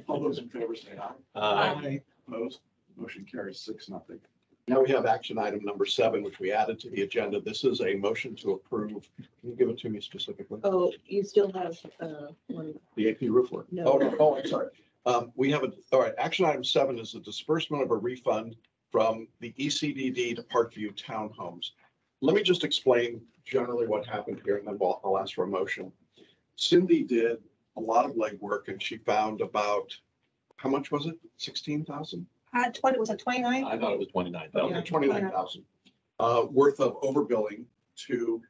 All those in favor say aye.
Aye.
Opposed? Motion carries 6-0. Now we have action item number 7, which we added to the agenda. This is a motion to approve. Can you give it to me specifically?
Oh, you still have one.
The AP roof work?
No.
Oh, no. Oh, I'm sorry. We have all right, action item 7 is the disbursement of a refund from the ECDD to Parkview Townhomes. Let me just explain generally what happened here, and then I'll ask for a motion. Cindy did a lot of legwork, and she found about, how much was it? 16,000?
20, was it 29?
I thought it was 29,000.
Okay, 29,000 worth of overbilling to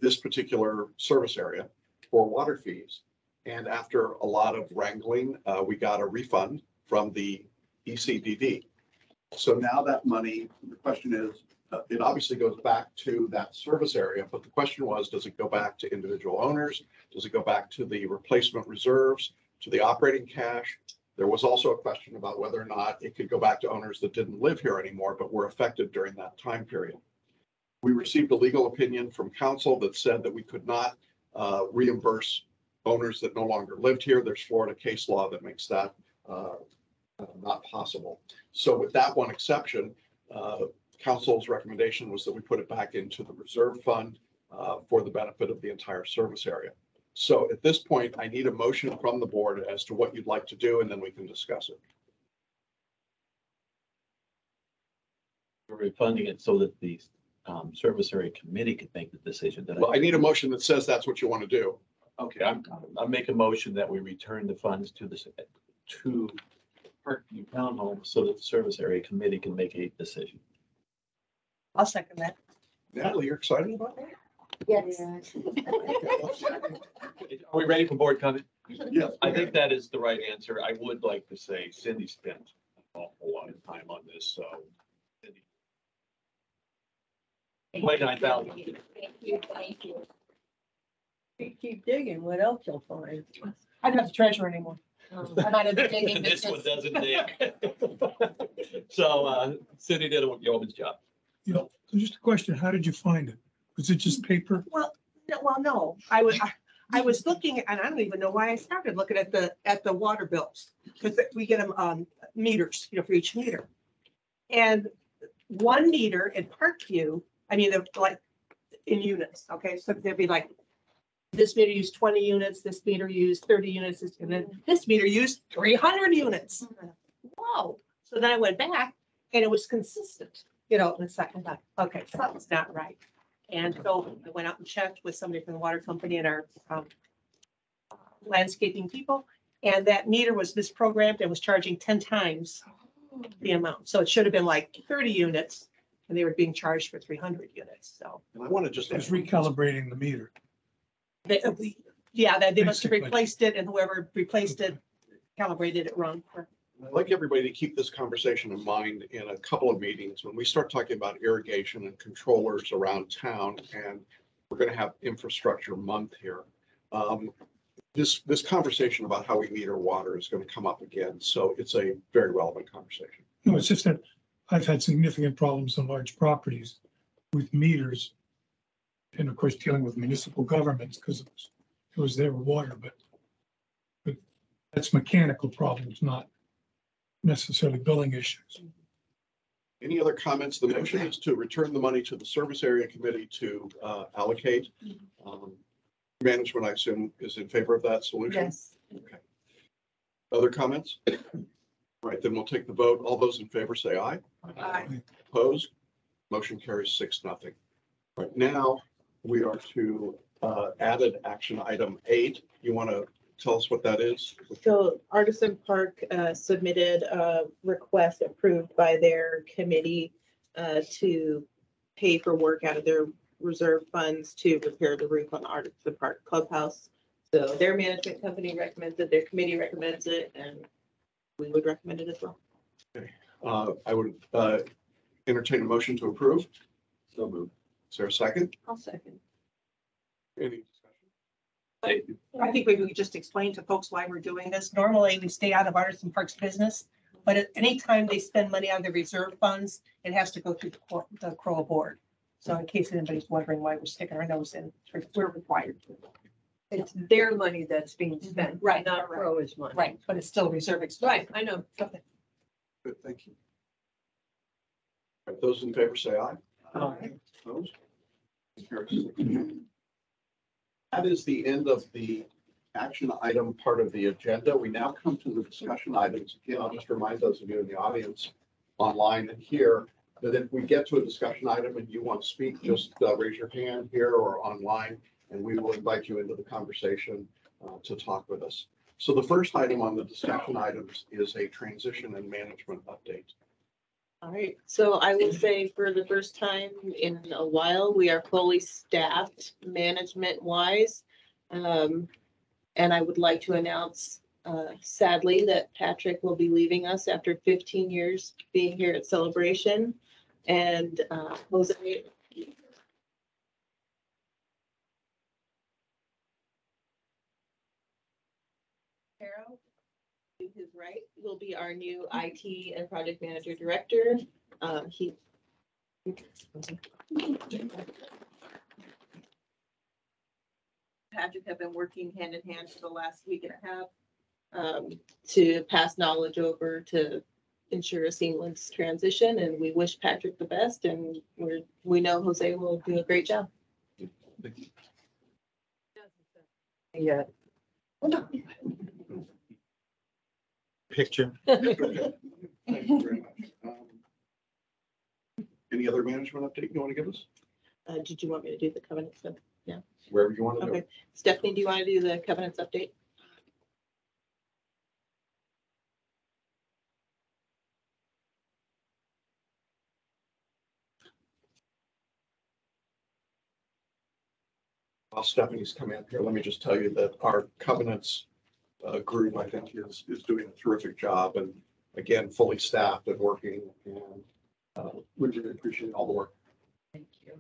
this particular service area for water fees. And after a lot of wrangling, we got a refund from the ECDD. So now that money, the question is, it obviously goes back to that service area, but the question was, does it go back to individual owners? Does it go back to the replacement reserves, to the operating cash? There was also a question about whether or not it could go back to owners that didn't live here anymore, but were affected during that time period. We received a legal opinion from council that said that we could not reimburse owners that no longer lived here. There's Florida case law that makes that not possible. So with that one exception, council's recommendation was that we put it back into the reserve fund for the benefit of the entire service area. So at this point, I need a motion from the board as to what you'd like to do, and then we can discuss it.
We're refunding it so that the service area committee could make the decision.
Well, I need a motion that says that's what you want to do.
Okay, I'll make a motion that we return the funds to Parkview Townhome so that the service area committee can make a decision.
I'll second that.
Natalie, you're excited about that?
Yes.
Are we ready for board comment?
Yes.
I think that is the right answer. I would like to say Cindy spent an awful lot of time on this, so. 29,000.
Thank you. Keep digging, what else you'll find?
I don't have the treasurer anymore. I might have been digging
This one
this.
doesn't dig. So Cindy did a yeoman's job.
You know, just a question, how did you find it? Was it just paper?
Well, no, I was looking, and I don't even know why I started looking at the water bills, because we get them meters, for each meter. And one meter in Parkview, I mean, they're like in units, okay, so there'd be like, this meter used 20 units, this meter used 30 units, and then this meter used 300 units. Whoa, so then I went back and it was consistent, it's like, okay, something's not right. And so I went out and checked with somebody from the water company and our landscaping people, and that meter was misprogrammed and was charging 10 times the amount. So it should have been like 30 units, and they were being charged for 300 units, so.
And I want to just.
It was recalibrating the meter.
They must have
Basically.
replaced it, and whoever replaced it calibrated it wrong.
I'd like everybody to keep this conversation in mind in a couple of meetings when we start talking about irrigation and controllers around town, and we're going to have infrastructure month here. This conversation about how we meter water is going to come up again, so it's a very relevant conversation.
No, it's just that I've had significant problems on large properties with meters. And of course, dealing with municipal governments because it was their water, but that's mechanical problems, not necessarily billing issues.
Any other comments? The motion is to return the money to the service area committee to allocate. Management, I assume, is in favor of that solution?
Yes.
Okay. Other comments? All right, then we'll take the vote. All those in favor say aye.
Aye.
Opposed? Motion carries 6-0. Right now, we are to added action item 8. You want to tell us what that is?
So Artisan Park submitted a request approved by their committee to pay for work out of their reserve funds to repair the roof on Artisan Park Clubhouse. So their management company recommends it, their committee recommends it, and we would recommend it as well.
Okay. I would entertain a motion to approve.
So moved.
Is there a second?
I'll second.
Any discussion?
I think we could just explain to folks why we're doing this. Normally, we stay out of Artisan Park's business, but at any time they spend money on the reserve funds, it has to go through the CROA board. So in case anybody's wondering why we're sticking our nose in, we're required to.
It's their money that's being spent,
Right,
not
right.
CROA's money.
Right, but it's still reserve expense.
Right, I know.
Okay.
Good, thank you. All right, those in favor say aye.
Aye.
Opposed? Carries 6-0. That is the end of the action item part of the agenda. We now come to the discussion items. Again, I'll just remind those of you in the audience online and here that if we get to a discussion item and you want to speak, just raise your hand here or online, and we will invite you into the conversation to talk with us. So the first item on the discussion items is a transition and management update.
All right, so I will say for the first time in a while, we are fully staffed management wise. And I would like to announce sadly that Patrick will be leaving us after 15 years being here at Celebration. And Jose Harrow, to his right, will be our new IT and project manager director. Patrick have been working hand in hand for the last week and a half to pass knowledge over to ensure a seamless transition. And we wish Patrick the best, and we know Jose will do a great job.
Yeah.
Picture.
Thank you very much. Any other management update you want to give us?
Did you want me to do the covenants? Yeah.
Wherever you want to do
Okay.
it.
Stephanie, do you want to do the covenants update?
While Stephanie's coming up here, let me just tell you that our covenants group, I think, is doing a terrific job, and again, fully staffed and working, and we really appreciate all the work.
Thank you.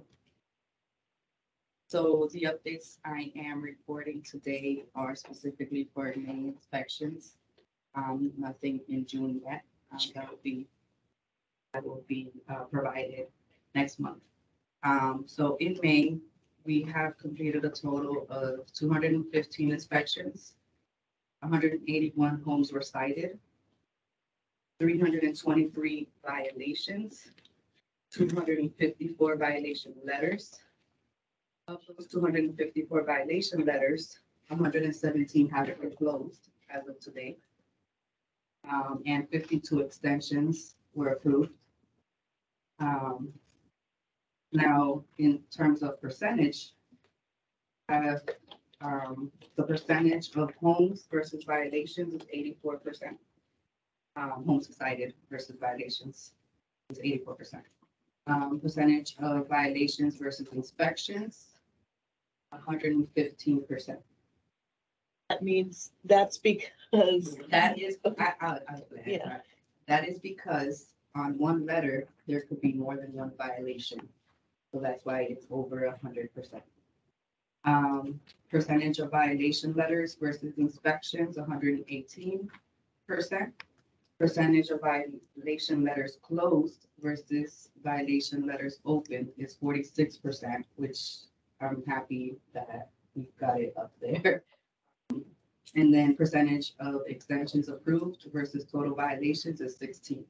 So the updates I am reporting today are specifically for May inspections. Nothing in June yet. That will be provided next month. So in May, we have completed a total of 215 inspections. 181 homes were cited. 323 violations. 254 violation letters. Of those 254 violation letters, 117 have been closed as of today. And 52 extensions were approved. Now, in terms of percentage, the percentage of homes versus violations is 84%. Homes cited versus violations is 84%. Percentage of violations versus inspections, 115%.
That means that's because
That is,
Yeah.
That is because on one letter, there could be more than one violation. So that's why it's over 100%. Percentage of violation letters versus inspections, 118%. Percentage of violation letters closed versus violation letters open is 46%, which I'm happy that we've got it up there. And then percentage of extensions approved versus total violations is 16%.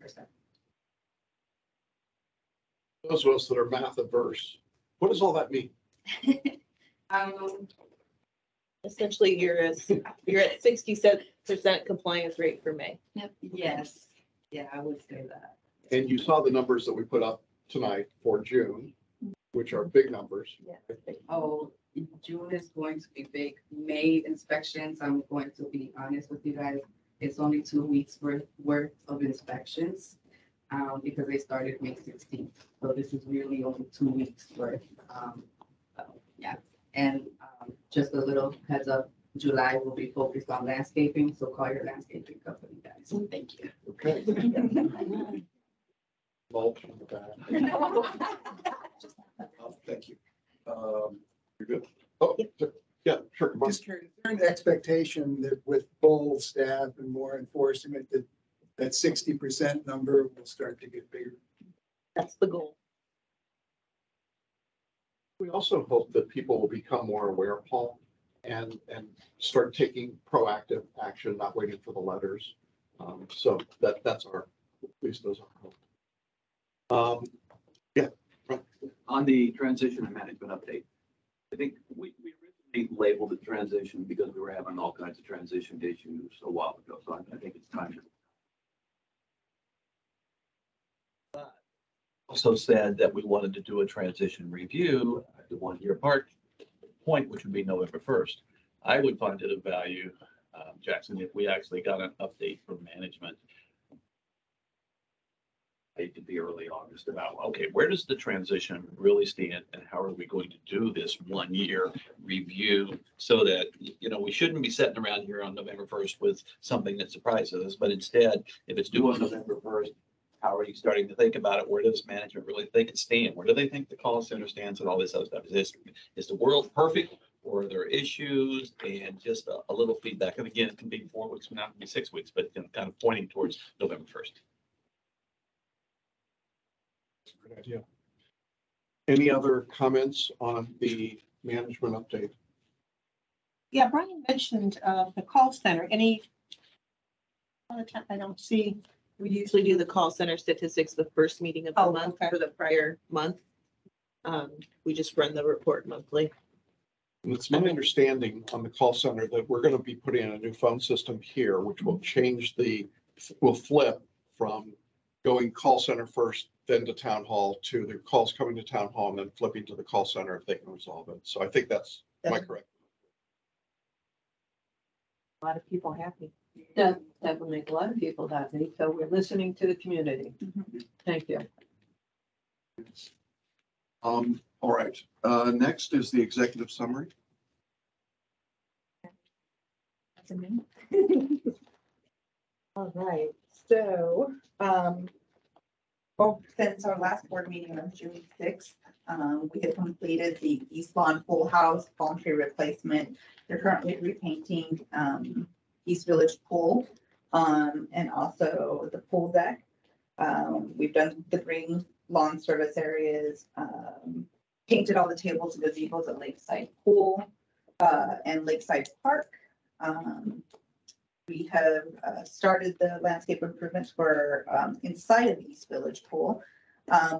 Those of us that are math averse, what does all that mean?
Essentially, you're at 67% compliance rate for May.
Yes, yeah, I would say that.
And you saw the numbers that we put up tonight for June, which are big numbers.
Oh, June is going to be big. May inspections, I'm going to be honest with you guys, it's only 2 weeks worth of inspections. Because they started May 16th. So this is really only 2 weeks worth. Yeah, and just a little heads up, July will be focused on landscaping, so call your landscaping company, guys. Thank you.
Okay. Mulch in the back. Thank you. You're good. Oh, yeah, sure. Come on.
Just an expectation that with full staff and more enforcement, that 60% number will start to get bigger.
That's the goal.
We also hope that people will become more aware, Paul, and start taking proactive action, not waiting for the letters. So that's our, at least those are our hope. Yeah. Right.
On the transition and management update, I think we originally labeled it transition because we were having all kinds of transition issues a while ago. So I think it's time to. Also said that we wanted to do a transition review at the 1 year point, which would be November 1st. I would find it of value, Jackson, if we actually got an update from management. It could be early August about, okay, where does the transition really stand and how are we going to do this 1 year review so that, you know, we shouldn't be sitting around here on November 1st with something that surprises us, but instead, if it's due on November 1st, how are you starting to think about it? Where does management really think it stands? Where do they think the call center stands and all this other stuff? Is the world perfect or are there issues? And just a little feedback. And again, it can be 4 weeks from now, it can be 6 weeks, but kind of pointing towards November 1st.
That's a good idea. Any other comments on the management update?
Yeah, Brian mentioned the call center. Any other time I don't see.
We usually do the call center statistics the first meeting of the month for the prior month. We just run the report monthly.
And it's my understanding on the call center that we're going to be putting in a new phone system here, which will change will flip from going call center first, then to town hall to the calls coming to town hall and then flipping to the call center if they can resolve it. So I think that's am I correct?
A lot of people happy.
That will make a lot of people happy. So we're listening to the community. Thank you.
All right. Next is the executive summary.
All right, so, since our last board meeting on June 6th, we had completed the East Lawn Pool House voluntary replacement. They're currently repainting, East Village Pool, and also the pool deck. We've done the green lawn service areas, painted all the tables and gazebos at Lakeside Pool, and Lakeside Park. We have started the landscape improvements for inside of the East Village Pool.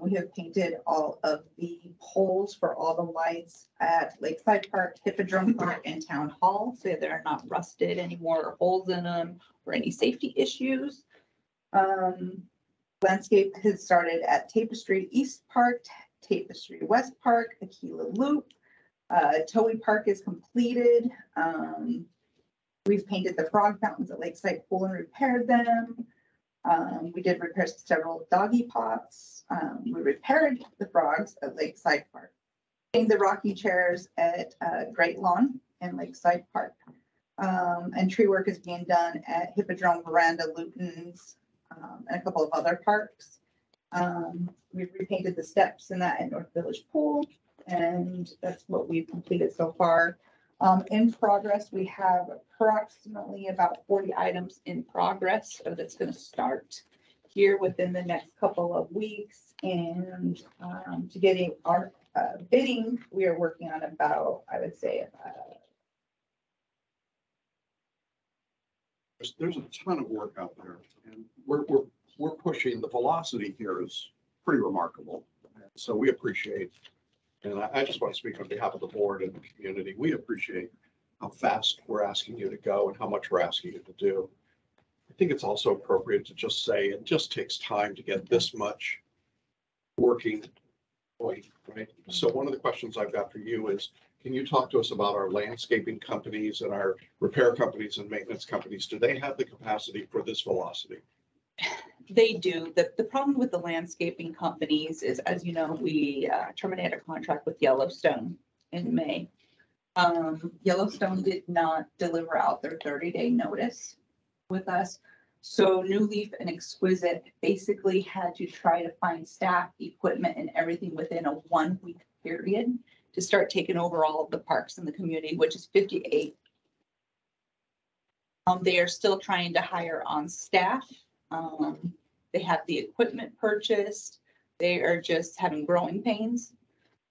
We have painted all of the poles for all the lights at Lakeside Park, Hippodrome Park, and Town Hall, so they're not rusted anymore or holes in them or any safety issues. Landscape has started at Tapestry East Park, Tapestry West Park, Aquila Loop. Towie Park is completed. We've painted the frog fountains at Lakeside Pool and repaired them. We did repair several doggy pots. We repaired the frogs at Lakeside Park. Painted the rocking chairs at Great Lawn and Lakeside Park. And tree work is being done at Hippodrome, Veranda, Luton's, and a couple of other parks. We've repainted the steps in that at North Village Pool. and that's what we've completed so far. In progress, we have approximately about 40 items in progress, so that's going to start here within the next couple of weeks. And to getting our bidding, we are working on about, I would say,
There's a ton of work out there, and we're pushing. The velocity here is pretty remarkable. So we appreciate, and I just want to speak on behalf of the board and the community. We appreciate how fast we're asking you to go and how much we're asking you to do. I think it's also appropriate to just say it just takes time to get this much working point, right? So one of the questions I've got for you is, can you talk to us about our landscaping companies and our repair companies and maintenance companies? Do they have the capacity for this velocity?
They do. The problem with the landscaping companies is, as you know, we terminated a contract with Yellowstone in May. Yellowstone did not deliver out their 30-day notice with us. So New Leaf and Exquisite basically had to try to find staff, equipment, and everything within a 1-week period to start taking over all of the parks in the community, which is 58. They are still trying to hire on staff. They have the equipment purchased. They are just having growing pains.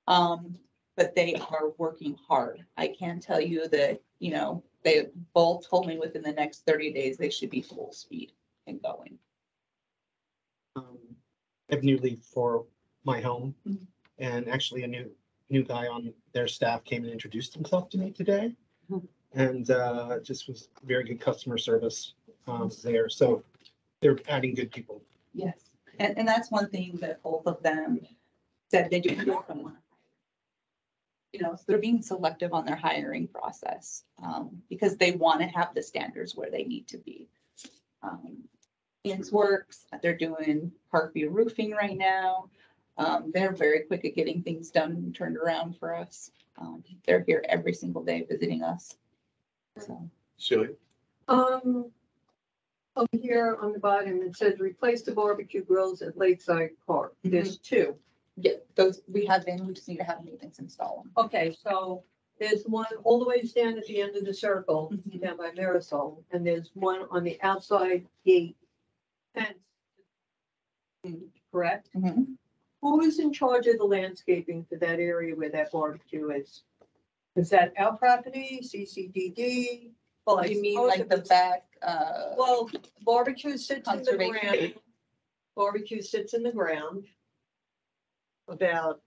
But they are working hard. I can tell you that, you know, they both told me within the next 30 days, they should be full speed and going.
I have New Leaf for my home, and actually a new guy on their staff came and introduced himself to me today. And just was very good customer service there. So they're adding good people.
Yes. And that's one thing that both of them said they do. You know, so they're being selective on their hiring process because they want to have the standards where they need to be. Ian's Works, they're doing Parkview roofing right now. They're very quick at getting things done and turned around for us. They're here every single day visiting us. So.
Celia?
Over here on the bottom, it says replace the barbecue grills at Lakeside Park. There's two.
Yeah, those we have in, we just need to have maintenance install them.
Okay, so there's one all the way down at the end of the circle, down by Marisol, and there's one on the outside gate fence. Correct? Who is in charge of the landscaping for that area where that barbecue is? Is that our property, CCDD? Well,
You mean like the back?
Well, barbecue sits in the
Conservation.
ground. Barbecue sits in the ground. About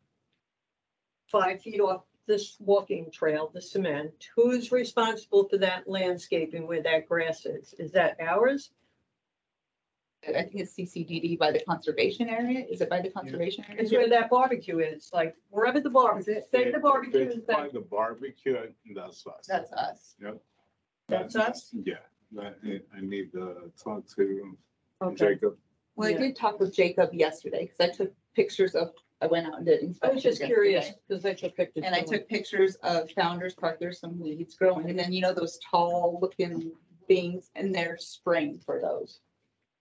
5 feet off this walking trail, the cement. Who's responsible for that landscaping where that grass is? Is that ours?
I think it's CCDD by the conservation area. Is it by the conservation area?
It's where that barbecue is, like wherever the barbecue, say the barbecue is that.
The barbecue, that's us.
That's us.
Yep.
That's us?
Yeah, I need to talk to
Okay.
Jacob.
Well, I did talk with Jacob yesterday because I took pictures of, I went out and did
I was
inspections.
just curious
yesterday.
because I took pictures.
And I took pictures of Founders Park. There's some weeds growing, and then you know those tall looking things, and they're spraying for those.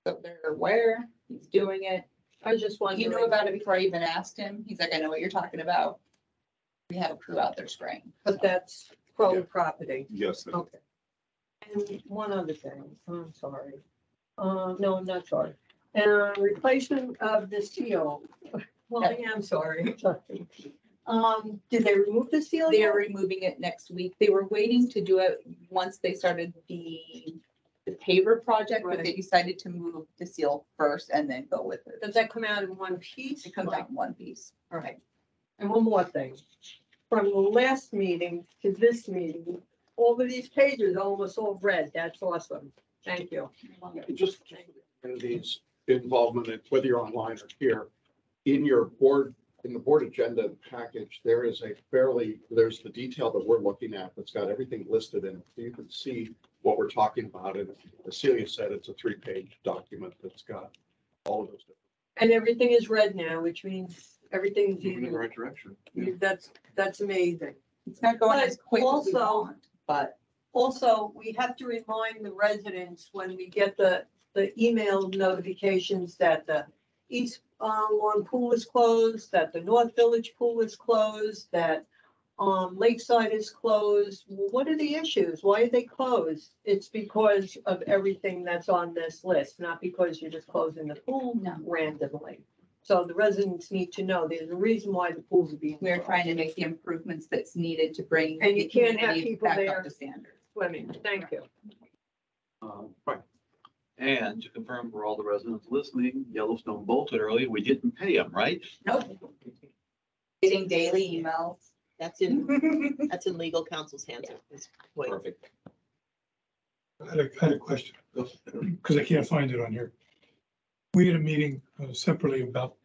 So they're aware. He's doing it.
I was just wondering.
He knew about it before I even asked him. He's like, I know what you're talking about. We have a crew out there spraying.
But that's CROA property.
Yes, sir.
Okay. And one other thing, I'm sorry. No, I'm not sorry. And replacement of the seal. Well, I am sorry. Did they remove the seal?
They
yet?
are removing it next week. They were waiting to do it once they started the paver project, but they
Right.
decided to move the seal first and then go with it.
Does that come out in one piece?
It comes out in one piece.
All right. And one more thing. From the last meeting to this meeting, all of these pages are almost all red. That's awesome. Thank you.
Just these involvement, and whether you're online or here, in your board, in the board agenda package, there's the detail that we're looking at that's got everything listed in it. So you can see what we're talking about. And as Celia said, it's a 3-page document that's got all of those.
And everything is red now, which means everything's
Moving in the
even,
right direction.
that's amazing.
It's not going
But
as quick as we
also-
want, but
Also, we have to remind the residents when we get the email notifications that the East Lawn Pool is closed, that the North Village Pool is closed, that Lakeside is closed. What are the issues? Why are they closed? It's because of everything that's on this list, not because you're just closing the pool randomly. So the residents need to know there's a reason why the pools are being.
We're trying to make the improvements that's needed to bring.
And you
the
can't have
community
people
back up
there
to standards.
swimming. Thank you.
Right. And to confirm for all the residents listening, Yellowstone bolted early. We didn't pay them, right?
Nope. Getting daily emails.
That's in legal counsel's hands at this point.
Perfect.
I had a question, because I can't find it on here. We had a meeting separately about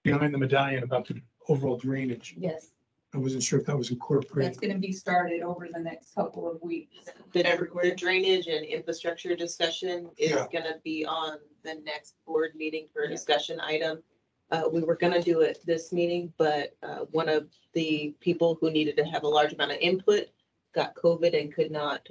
behind the medallion about the overall drainage.
Yes,
I wasn't sure if that was incorporated.
that's gonna be started over the next couple of weeks.
The drainage and infrastructure discussion is
Yeah.
gonna be on the next board meeting for a discussion item. We were gonna do it this meeting, but one of the people who needed to have a large amount of input got COVID and could not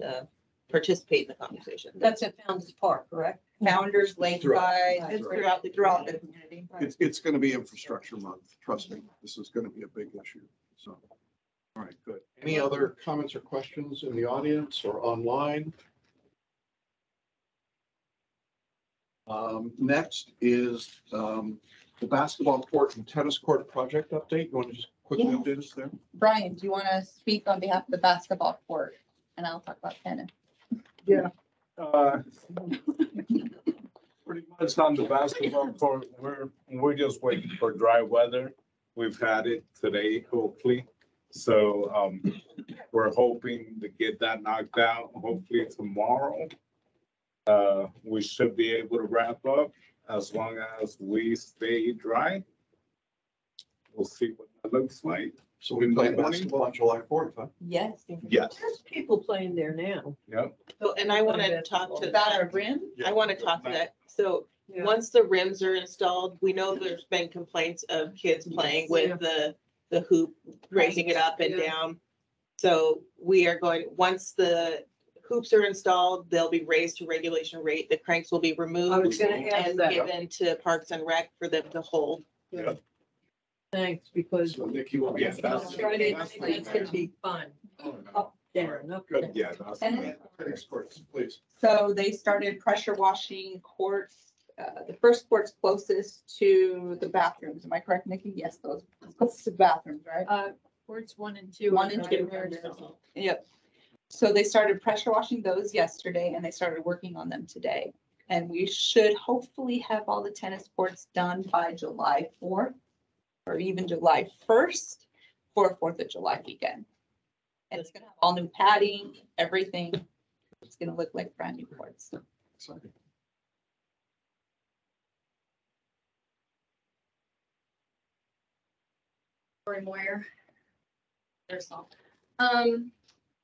participate in the conversation.
That's at Founds Park, correct?
Founders, Lakeside,
It's
throughout the community.
It's going to be infrastructure month. Trust me, this is going to be a big issue. So, all right, good. Any other comments or questions in the audience or online? Next is the basketball court and tennis court project update. You want to just quickly
Yes.
update us there?
Brian, do you want to speak on behalf of the basketball court? And I'll talk about tennis.
Yeah. Pretty much on the basketball court, we're just waiting for dry weather. We've had it today, hopefully. So we're hoping to get that knocked out, hopefully tomorrow. We should be able to wrap up as long as we stay dry. We'll see what that looks like.
So we play basketball on July 4th, huh?
Yes.
Yes.
There's people playing there now.
Yep.
So, and I want to talk to
About our
that.
rim?
I want to talk to that. So
Yeah.
once the rims are installed, we know there's been complaints of kids playing with the hoop, raising it up and
Yeah.
down. So we are going, once the hoops are installed, they'll be raised to regulation rate. The cranks will be
I was
removed
gonna ask
and
that.
given to Parks and Rec for them to hold.
Yeah.
Thanks, because
So Nikki will be.
Yes, that's-
Friday night, that's gonna be fun. Up, down, up,
Good.
down.
Yeah. That's
And-
Tennis courts, please.
So they started pressure washing courts. The first court's closest to the bathrooms. Am I correct, Nikki? Yes, those closest to the bathrooms, right?
Courts 1 and 2.
One and two. Yep. So they started pressure washing those yesterday and they started working on them today. And we should hopefully have all the tennis courts done by July 4th or even July 1st for 4th of July weekend. And it's gonna have all new padding, everything. It's gonna look like brand new courts.
Exciting.
Lori Moyer. There's all.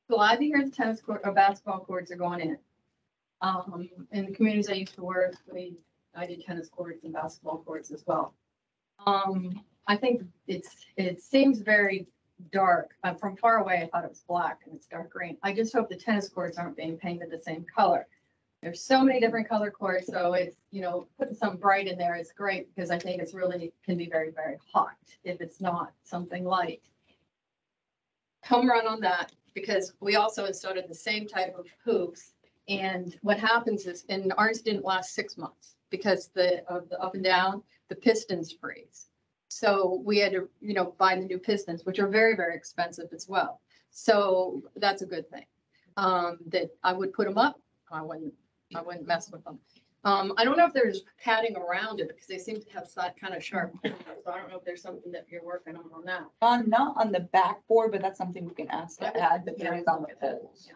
Glad to hear the tennis court or basketball courts are going in. In the communities I used to work, I did tennis courts and basketball courts as well. I think it seems very dark. From far away, I thought it was black and it's dark green. I just hope the tennis courts aren't being painted the same color. There's so many different color courts, so it's, putting some bright in there is great because I think it's really can be very, very hot if it's not something light. Come run on that because we also installed the same type of hoops. And what happens is, and ours didn't last 6 months because of the up and down, the pistons freeze. So we had to, buy the new pistons, which are very, very expensive as well. So that's a good thing. That I would put them up. I wouldn't mess with them. I don't know if there's padding around it because they seem to have kind of sharp corners. So I don't know if there's something that you're working on that.
Not on the backboard, but that's something we can ask to add, but there is on the poles.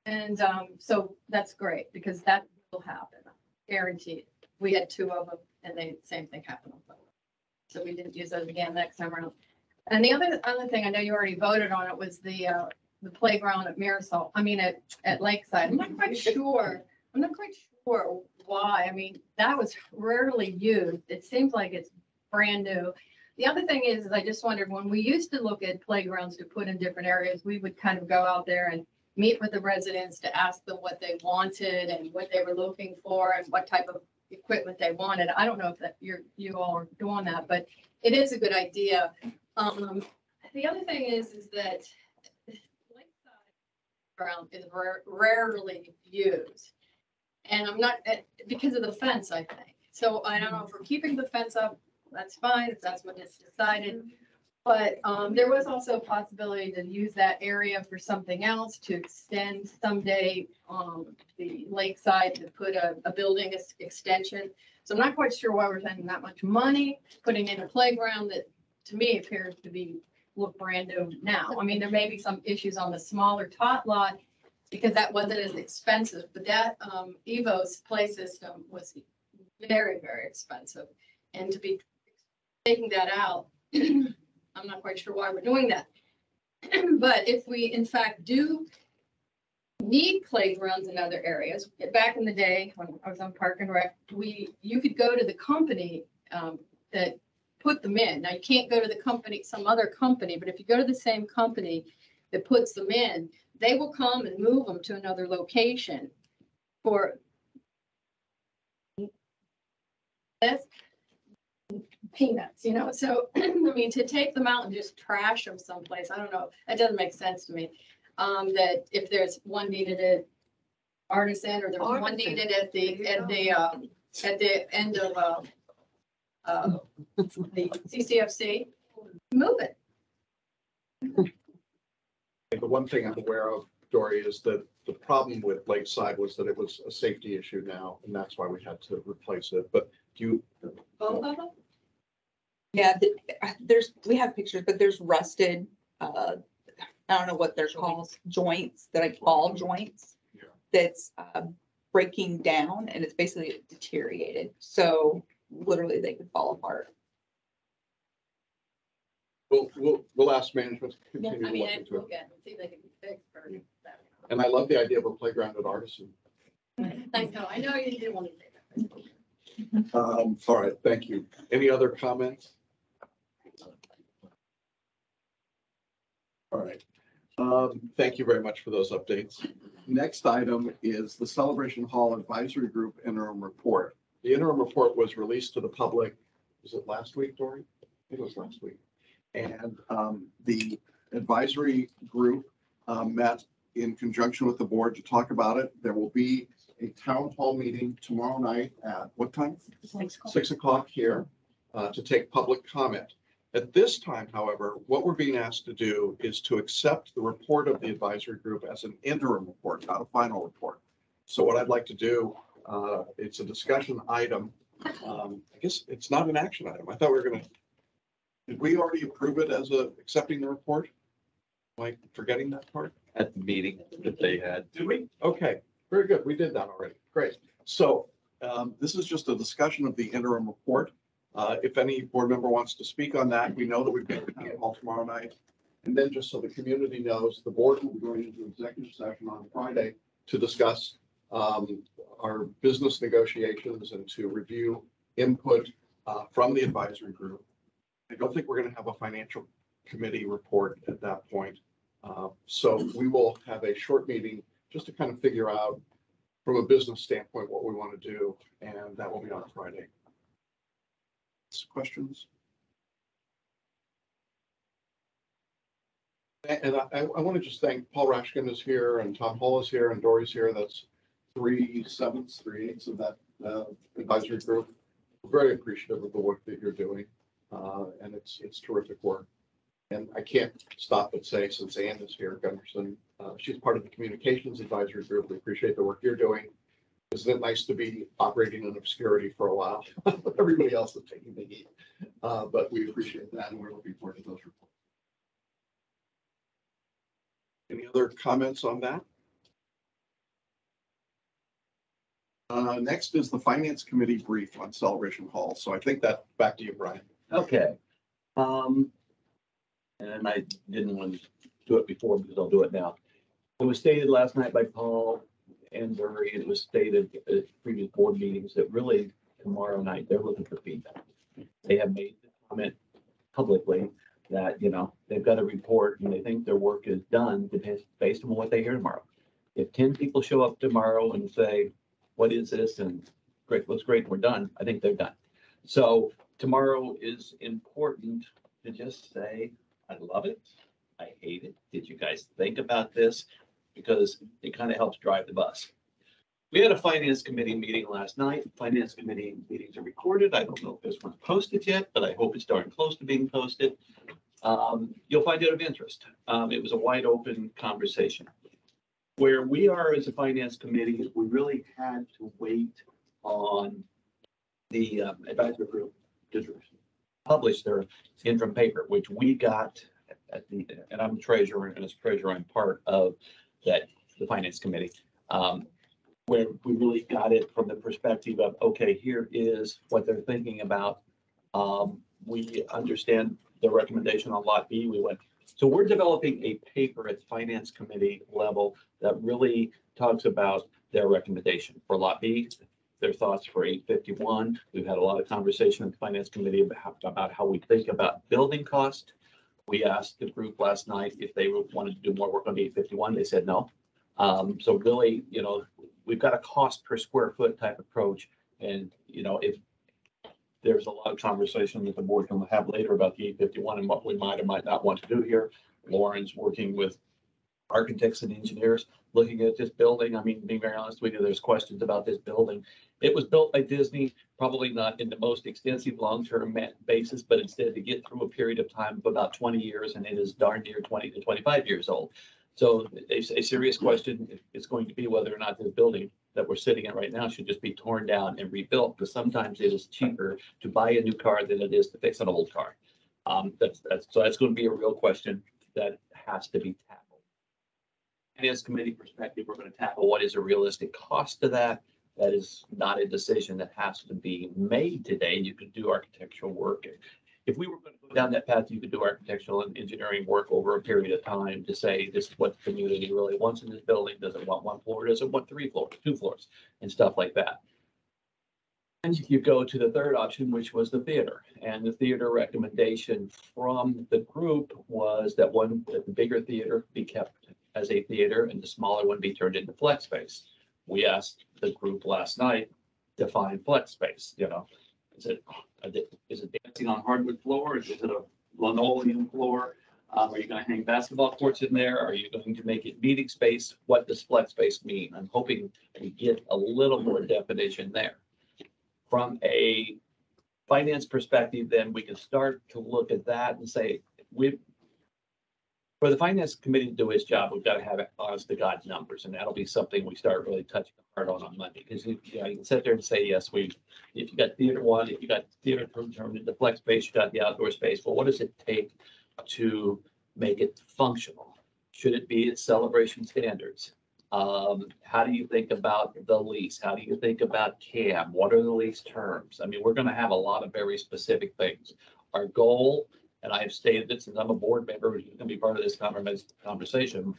And so that's great because that will happen, guaranteed. We had 2 of them and same thing happened. So we didn't use those again next time around. And the other thing, I know you already voted on it, was the playground at Marisol, at Lakeside. I'm not quite sure why. That was rarely used. It seems like it's brand new. The other thing is I just wondered, when we used to look at playgrounds to put in different areas, we would kind of go out there and meet with the residents to ask them what they wanted and what they were looking for and what type of equipment they wanted. I don't know if that you all are doing that, but it is a good idea. The other thing is that Lakeside ground is rarely used. And I'm not, because of the fence, I think. So I don't know if we're keeping the fence up, that's fine, if that's what is decided. But there was also a possibility to use that area for something else, to extend someday the Lakeside, to put a building extension. So I'm not quite sure why we're spending that much money putting in a playground that to me appears to be look brand new now. I mean, there may be some issues on the smaller tot lot because that wasn't as expensive, but that Evo's play system was very, very expensive. And to be taking that out, I'm not quite sure why we're doing that. But if we in fact do need playgrounds in other areas, back in the day when I was on Park and Rec, you could go to the company that put them in. Now you can't go to the company, some other company, but if you go to the same company that puts them in, they will come and move them to another location for that's peanuts, you know. So I mean, to take them out and just trash them someplace, I don't know. That doesn't make sense to me. That if there's one needed at Artisan or there's one needed at the end of the CCFC, move it.
The one thing I'm aware of, Dory, is that the problem with Lakeside was that it was a safety issue now, and that's why we had to replace it. But do you?
Both of them?
Yeah, we have pictures, but there's rusted, I don't know what they're called, joints, they're like ball joints.
Yeah.
That's breaking down and it's basically deteriorated. So literally they could fall apart.
We'll ask management to
Yeah,
continue
I mean,
to look into
look
it.
at and see if they can be fixed for that.
And I love the idea of a playground at Artisan.
I know you didn't want to say that.
All right, thank you. Any other comments? All right. Thank you very much for those updates. Next item is the Celebration Hall Advisory Group interim report. The interim report was released to the public, was it last week, Dory? I think it was last week. And the advisory group met in conjunction with the board to talk about it. There will be a town hall meeting tomorrow night at what time? 6 o'clock here to take public comment. At this time, however, what we're being asked to do is to accept the report of the advisory group as an interim report, not a final report. So what I'd like to do, it's a discussion item. I guess it's not an action item. I thought we were going to, did we already approve it as accepting the report? Am I forgetting that part?
At the meeting that they had.
Did we? Okay, very good. We did that already. Great. So this is just a discussion of the interim report. If any board member wants to speak on that, we know that we've got a town hall tomorrow night. And then just so the community knows, the board will be going into executive session on Friday to discuss our business negotiations and to review input from the advisory group. I don't think we're going to have a financial committee report at that point. So we will have a short meeting just to kind of figure out from a business standpoint what we want to do, and that will be on Friday. Questions? And I want to just thank Paul Rashkin is here and Tom Hall is here and Dory's here. That's 3/7 of that advisory group. We're very appreciative of the work that you're doing, and it's terrific work. And I can't stop but say, since Ann is here, Gunderson, she's part of the communications advisory group. We appreciate the work you're doing. Isn't it nice to be operating in obscurity for a while? Everybody else is taking the heat, but we appreciate that, and we're looking forward to those reports. Any other comments on that? Next is the Finance Committee brief on Celebration Hall. So I think that back to you, Brian.
Okay. And I didn't want to do it before because I'll do it now. It was stated last night by Paul and Dory, it was stated at previous board meetings that really tomorrow night, they're looking for feedback. They have made the comment publicly that, you know, they've got a report and they think their work is done based on what they hear tomorrow. If 10 people show up tomorrow and say, what is this? And great, looks great, we're done. I think they're done. So tomorrow is important to just say, I love it. I hate it. Did you guys think about this? Because it kind of helps drive the bus. We had a finance committee meeting last night. Finance committee meetings are recorded. I don't know if this one's posted yet, but I hope it's darn close to being posted. You'll find it of interest. It was a wide open conversation. Where we are as a finance committee is we really had to wait on the advisory group to publish their interim paper, which we got at the, and I'm treasurer, and as treasurer, I'm part of that, the finance committee. Where we really got it from the perspective of, okay, here is what they're thinking about. We understand the recommendation on Lot B. We went, so we're developing a paper at the finance committee level that really talks about their recommendation for Lot B, their thoughts for 851. We've had a lot of conversation at the finance committee about how we think about building cost. We asked the group last night if they wanted to do more work on 851. They said no. So really, you know, we've got a cost per square foot type approach. And, you know, if there's a lot of conversation that the board can have later about the 851 and what we might or might not want to do here. Lauren's working with architects and engineers looking at this building. I mean, being very honest with you, there's questions about this building. It was built by Disney, probably not in the most extensive long-term basis, but instead to get through a period of time of about 20 years, and it is darn near 20 to 25 years old. So a serious question is going to be whether or not this building that we're sitting in right now should just be torn down and rebuilt, because sometimes it is cheaper to buy a new car than it is to fix an old car. So that's going to be a real question that has to be tackled. Finance committee perspective, we're going to tackle what is a realistic cost to that. That is not a decision that has to be made today. You could do architectural work. If we were going to go down that path, you could do architectural and engineering work over a period of time to say this is what the community really wants in this building. Does it want one floor? Does it want 3 floors, 2 floors, and stuff like that. And you go to the third option, which was the theater. And the theater recommendation from the group was that the bigger theater be kept as a theater and the smaller one be turned into flex space. We asked the group last night to define flex space. You know, is it dancing on hardwood floor? Is it a linoleum floor? Are you going to hang basketball courts in there? Are you going to make it meeting space? What does flex space mean? I'm hoping we get a little more definition there. From a finance perspective, then we can start to look at that and say, for the finance committee to do its job, we've got to have honest to God numbers, and that'll be something we start really touching hard on Monday. Because you can sit there and say, yes, if you got theater one, if you got theater turned into flex space, you got the outdoor space. Well, what does it take to make it functional? Should it be its celebration standards? How do you think about the lease? How do you think about CAM? What are the lease terms? I mean, we're going to have a lot of very specific things. Our goal, and I have stated this since I'm a board member who's going to be part of this conversation,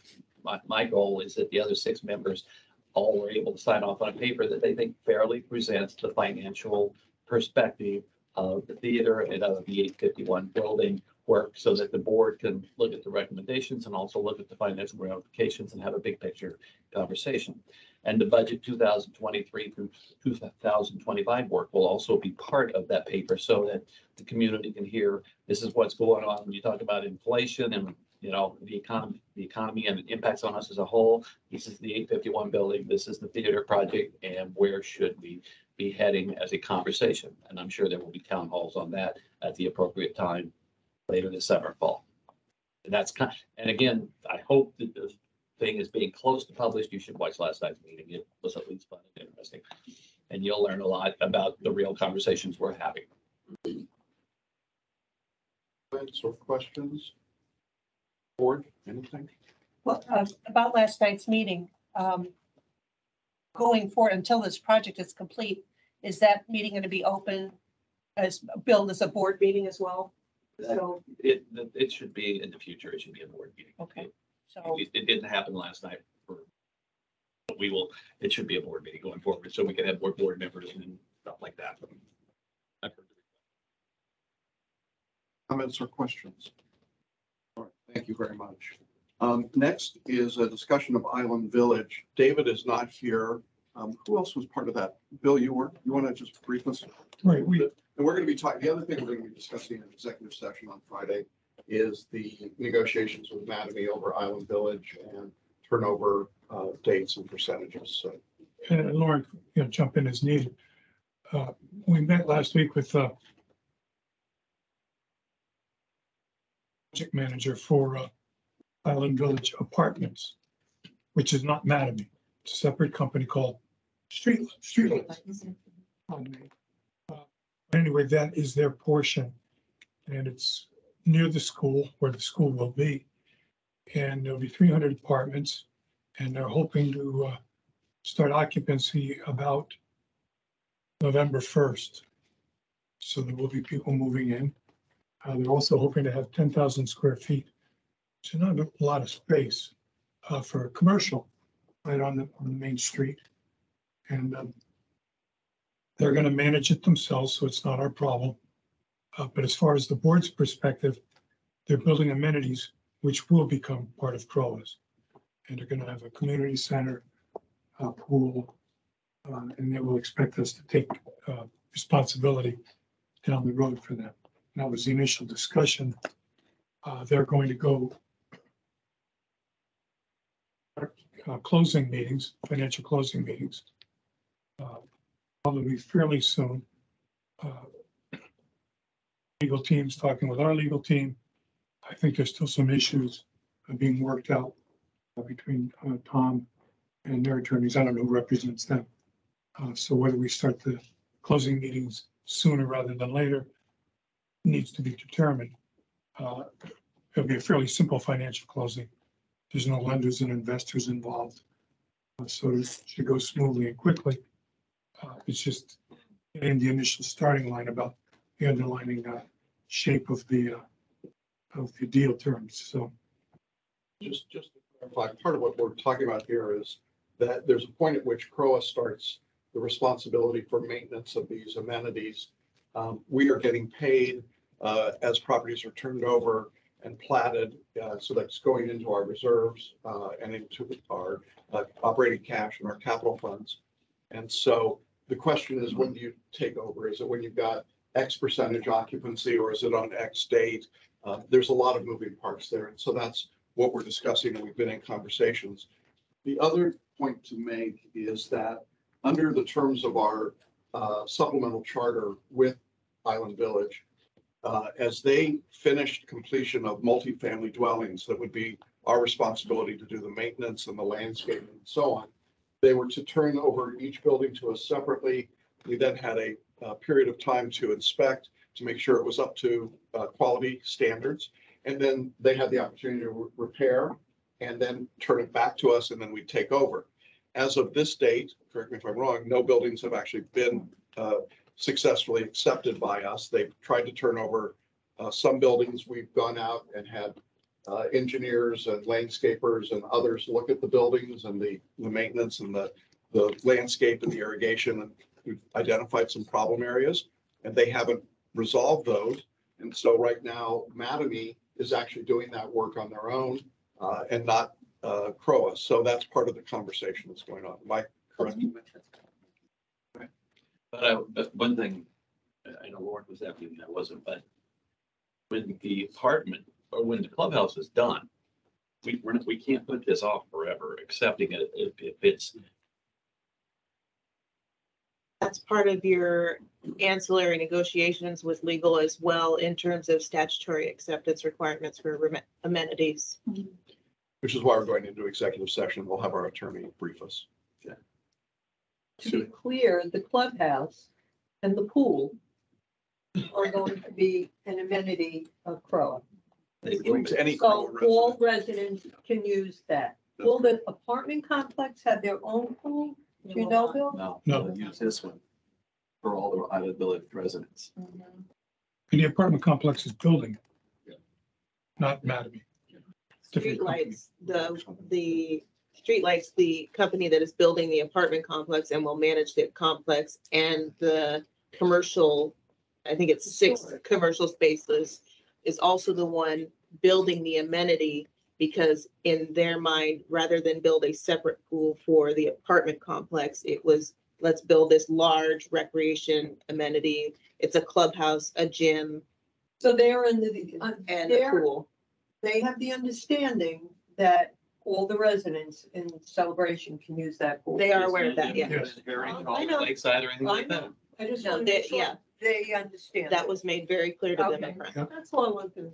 my goal is that the other 6 members all were able to sign off on a paper that they think fairly presents the financial perspective of the theater and of the 851 building work, so that the board can look at the recommendations and also look at the financial ramifications and have a big picture conversation. And the budget 2023 through 2025 work will also be part of that paper, so that the community can hear this is what's going on when you talk about inflation and, you know, the economy and the impacts on us as a whole. This is the 851 building. This is the theater project, and where should we be heading as a conversation? And I'm sure there will be town halls on that at the appropriate time later this summer, fall. And that's and again, I hope that the thing is being close to published. You should watch last night's meeting. It was at least fun and interesting. And you'll learn a lot about the real conversations we're having.
Comments or questions? Board, anything?
Well, about last night's meeting, going forward until this project is complete, is that meeting going to be open billed as a board meeting as well? So
it should be in the future. It should be a board meeting.
Okay. So
it didn't happen last night. But it should be a board meeting going forward, so we can have more board members and stuff like that.
Comments or questions? All right, thank you very much. Next is a discussion of Island Village. David is not here. Who else was part of that? Bill, you want to just brief us?
Right,
And we're going to be talking, the other thing we're going to be discussing in executive session on Friday is the negotiations with Mattamy over Island Village and turnover dates and percentages. So,
and Lauren, jump in as needed. We met last week with project manager for Island Village Apartments, which is not Mattamy. It's a separate company called Streetlights. Anyway, that is their portion, and it's near the school where the school will be. And there'll be 300 apartments, and they're hoping to start occupancy about November 1st. So there will be people moving in. They're also hoping to have 10,000 square feet, which is not a lot of space for commercial right on the main street. And they're going to manage it themselves, so it's not our problem. But as far as the board's perspective, they're building amenities which will become part of CROA's. And they're going to have a community center, a pool, and they will expect us to take responsibility down the road for them. That was the initial discussion. They're going to go closing meetings, financial closing meetings, probably fairly soon. Legal team's talking with our legal team. I think there's still some issues being worked out between Tom and their attorneys. I don't know who represents them. So whether we start the closing meetings sooner rather than later needs to be determined. It'll be a fairly simple financial closing. There's no lenders and investors involved. So it should go smoothly and quickly. It's just in the initial starting line about the underlying shape of the deal terms. So
just to clarify, part of what we're talking about here is that there's a point at which CROA starts the responsibility for maintenance of these amenities. We are getting paid as properties are turned over and platted, so that's going into our reserves and into our operating cash and our capital funds. And so the question is, when do you take over? Is it when you've got X percentage occupancy, or is it on X date? There's a lot of moving parts there. And so that's what we're discussing, and we've been in conversations. The other point to make is that under the terms of our supplemental charter with Island Village, as they finished completion of multifamily dwellings, that would be our responsibility to do the maintenance and the landscaping and so on. They were to turn over each building to us separately. We then had a period of time to inspect, to make sure it was up to quality standards. And then they had the opportunity to repair and then turn it back to us, and then we'd take over. As of this date, correct me if I'm wrong, no buildings have actually been successfully accepted by us. They've tried to turn over some buildings. We've gone out and had engineers and landscapers and others look at the buildings and the maintenance and the landscape and the irrigation. And we've identified some problem areas, and they haven't resolved those. And so right now, Mattamy is actually doing that work on their own and not CROA. So that's part of the conversation that's going on. Am I correct?
But one thing, I know Lauren was happy and I wasn't, but when the apartment or when the clubhouse is done, we can't put this off forever, accepting it if it's.
That's part of your ancillary negotiations with legal as well, in terms of statutory acceptance requirements for amenities.
Which is why we're going into executive session. We'll have our attorney brief us. Yeah.
To be clear, the clubhouse and the pool are going to be an amenity of CROA.
Any
So all residents can use that. Will the apartment complex have their own pool? Do you know, Bill?
No.
We'll use this one for all the Island Village residents.
And the apartment complex is building, not Mattamy.
Streetlights, the Streetlights, the company that is building the apartment complex and will manage the complex, and the commercial, I think it's 6 commercial spaces, is also the one building the amenity, because in their mind, rather than build a separate pool for the apartment complex, it was, let's build this large recreation amenity. It's a clubhouse, a gym,
So they're in the,
and a pool.
they have the understanding that all the residents in Celebration can use that pool.
They are aware of that, yeah.
Yes.
I know.
Lakeside or anything
I
like that.
know. I just
No,
want to
they-
make sure
yeah.
they understand.
That was made very clear to them.
Okay.
in print.
That's all I want to.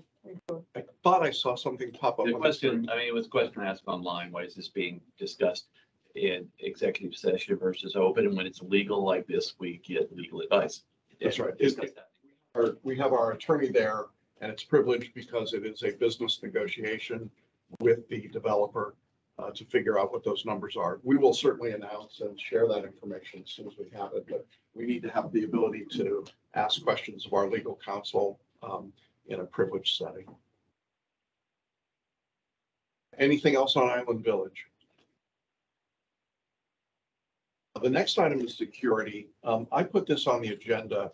I thought I saw something pop up.
The
on
question, I mean, it was a question asked online, why is this being discussed in executive session versus open? And when it's legal like this, we get legal advice.
That's right.
Discuss that.
We have our attorney there, and it's privileged because it is a business negotiation with the developer to figure out what those numbers are. We will certainly announce and share that information as soon as we have it, but we need to have the ability to ask questions of our legal counsel in a privileged setting. Anything else on Island Village? The next item is security. I put this on the agenda,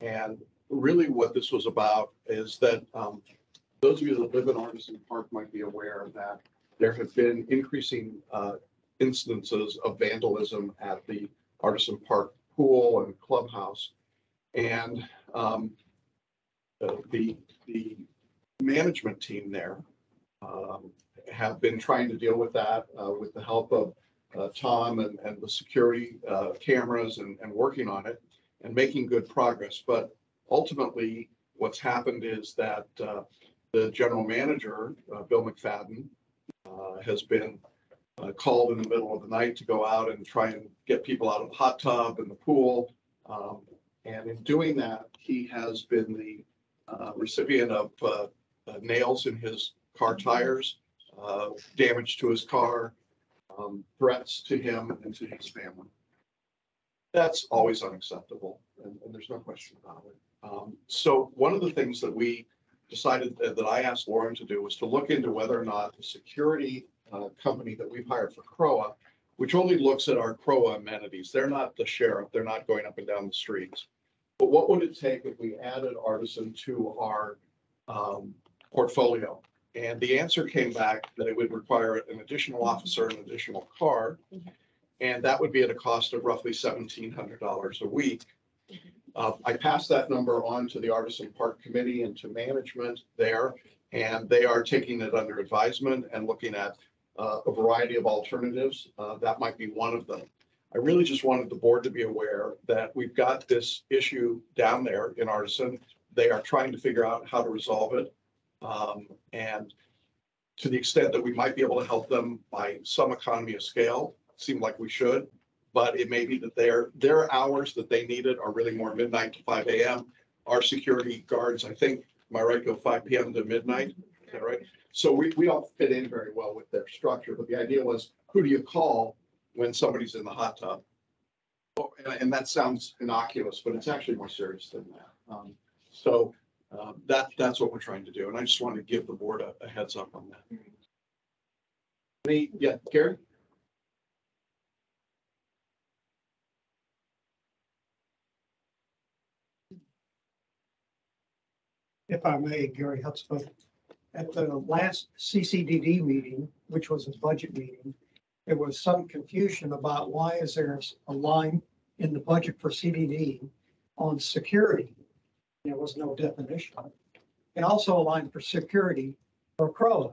and really what this was about is that those of you that live in Artisan Park might be aware that there have been increasing instances of vandalism at the Artisan Park pool and clubhouse. And the management team there have been trying to deal with that with the help of Tom and the security cameras and working on it and making good progress. But ultimately, what's happened is that the general manager, Bill McFadden, has been called in the middle of the night to go out and try and get people out of the hot tub and the pool. And in doing that, he has been the recipient of nails in his car tires, damage to his car, threats to him and to his family. That's always unacceptable, and there's no question about it. So one of the things that we decided that I asked Lauren to do was to look into whether or not the security company that we've hired for CROA, which only looks at our CROA amenities, they're not the sheriff, they're not going up and down the streets. But what would it take if we added Artisan to our portfolio? And the answer came back that it would require an additional officer, an additional car, and that would be at a cost of roughly $1,700 a week. I passed that number on to the Artisan Park Committee and to management there, and they are taking it under advisement and looking at a variety of alternatives. That might be one of them. I really just wanted the board to be aware that we've got this issue down there in Artisan. They are trying to figure out how to resolve it. And to the extent that we might be able to help them by some economy of scale, seemed like we should, but it may be that their hours that they needed are really more midnight to 5 a.m. Our security guards, I think, am I right, go 5 p.m. to midnight? Is that right? So we don't fit in very well with their structure, but the idea was, who do you call when somebody's in the hot tub? Oh, and that sounds innocuous, but it's actually more serious than that. That's what we're trying to do. And I just wanted to give the board a heads up on that. Yeah, Gary?
If I may, Gary Hutzpeth, at the last CCDD meeting, which was a budget meeting, there was some confusion about why is there a line in the budget for CDD on security? There was no definition. And also a line for security for CROA.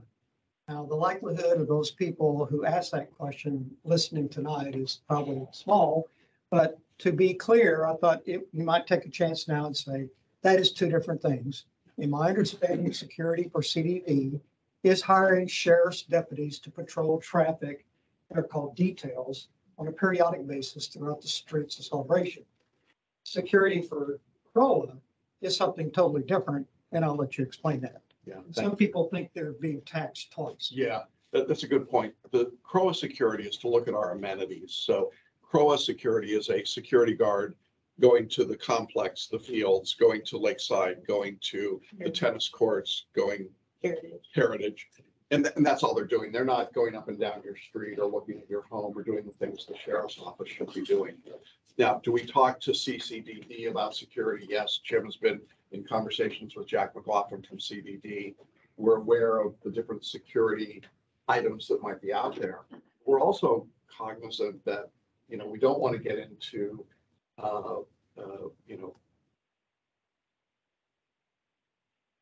Now, the likelihood of those people who asked that question listening tonight is probably small, but to be clear, I thought you might take a chance now and say that is two different things. In my understanding, security for CDD is hiring sheriff's deputies to patrol traffic. They're called details on a periodic basis throughout the streets of Celebration. Security for CROA is something totally different, and I'll let you explain that.
Yeah.
Some people think they're being taxed twice.
Yeah, that's a good point. The CROA security is to look at our amenities. So CROA security is a security guard going to the complex, the fields, going to Lakeside, going to the tennis courts, going Heritage. And that's all they're doing. They're not going up and down your street or looking at your home or doing the things the sheriff's office should be doing. Now, do we talk to CCDD about security? Yes, Jim has been in conversations with Jack McLaughlin from CDD. we're aware of the different security items that might be out there. We're also cognizant that, we don't want to get into,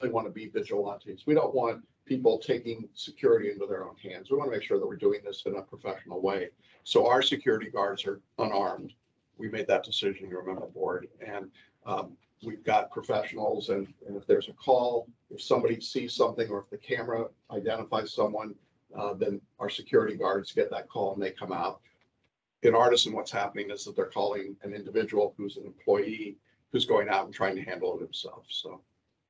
they want to be vigilantes. We don't want people taking security into their own hands. We want to make sure that we're doing this in a professional way. So our security guards are unarmed. We made that decision, you remember, board, and we've got professionals, and if there's a call, if somebody sees something, or if the camera identifies someone, then our security guards get that call and they come out. In Artisan, what's happening is that they're calling an individual who's an employee who's going out and trying to handle it himself, so.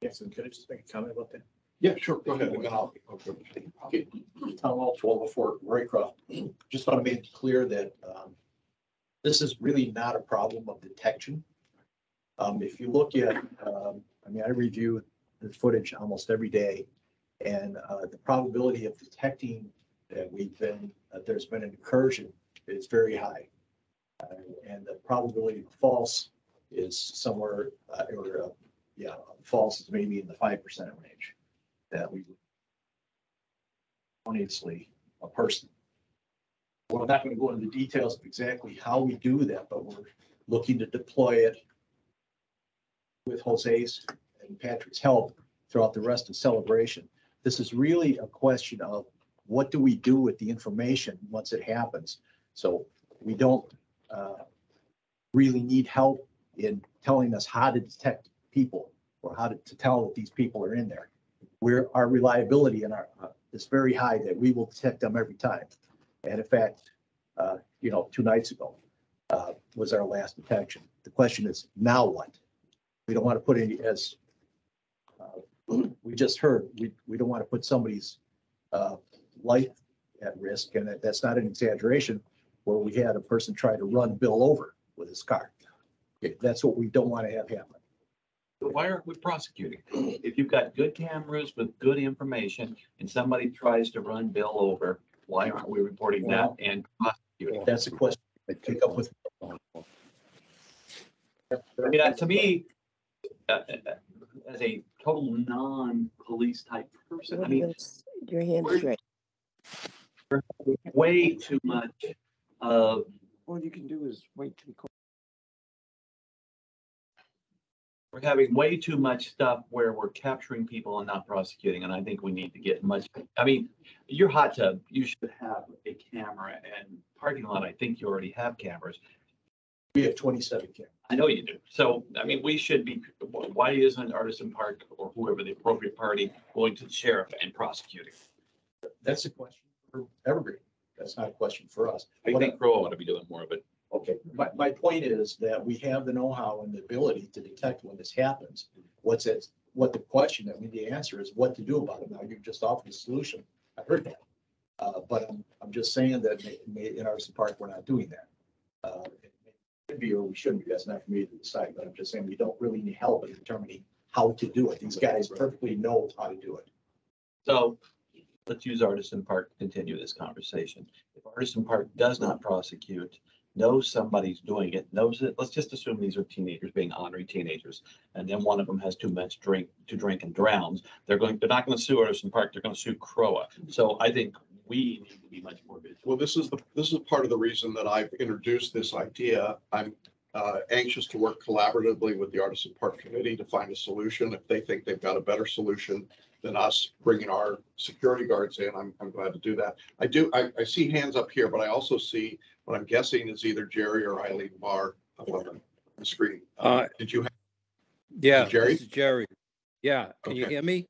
Yes, and can I just make a comment about that?
Yeah, sure, go ahead, and then I'll go.
Okay, Town Hall 1204, Roycroft, just want to make it clear that this is really not a problem of detection. If you look at, I review the footage almost every day, and the probability of detecting that there's been an incursion is very high. And the probability of false is somewhere, false is maybe in the 5% range that we would honestly a person. Well, I'm not going to go into the details of exactly how we do that, but we're looking to deploy it with Jose's and Patrick's help throughout the rest of celebration. This is really a question of what do we do with the information once it happens? So we don't really need help in telling us how to detect people or how to tell that these people are in there. Our reliability and is very high that we will detect them every time. And in fact, 2 nights ago was our last detection. The question is, now what? We don't want to put any, as we just heard, we don't want to put somebody's life at risk. And that's not an exaggeration, where we had a person try to run Bill over with his car. Okay, that's what we don't want to have happen.
So why aren't we prosecuting? If you've got good cameras with good information and somebody tries to run Bill over, why aren't we reporting that and prosecuting?
That's a question I take up with.
I mean, to me, as a total non-police type person, I mean,
Your hand is right.
way too much of.
All you can do is wait till.
We're having way too much stuff where we're capturing people and not prosecuting, and I think we need to get much. I mean, your hot tub, you should have a camera, and parking lot, I think you already have cameras.
We have 27 cameras.
I know you do. So, I mean, we should be. Why isn't Artisan Park or whoever the appropriate party going to the sheriff and prosecuting?
That's a question for Evergreen. That's not a question for us.
I think CROA ought to be doing more of it.
Okay, my point is that we have the know-how and the ability to detect when this happens. What the question that we need to answer is what to do about it. Now, you've just offered a solution. I heard that. But I'm just saying that in Artisan Park, we're not doing that. It could be or we shouldn't be. That's not for me to decide, but I'm just saying we don't really need help in determining how to do it. These guys perfectly know how to do it.
So let's use Artisan Park to continue this conversation. If Artisan Park does not prosecute, knows somebody's doing it, knows it, let's just assume these are teenagers being honorary teenagers, and then one of them has too much to drink and drowns. They're not going to sue Artisan Park, they're going to sue CROA. So I think we need to be much more vigilant.
Well, this is part of the reason that I've introduced this idea. I'm anxious to work collaboratively with the Artisan Park Committee to find a solution. If they think they've got a better solution than us bringing our security guards in, I'm glad to do that. I see hands up here, but I also see what I'm guessing is either Jerry or Eileen Barr up on the screen. Did you have?
Yeah,
Jerry?
this is Jerry. Yeah, can you
Okay.
hear me?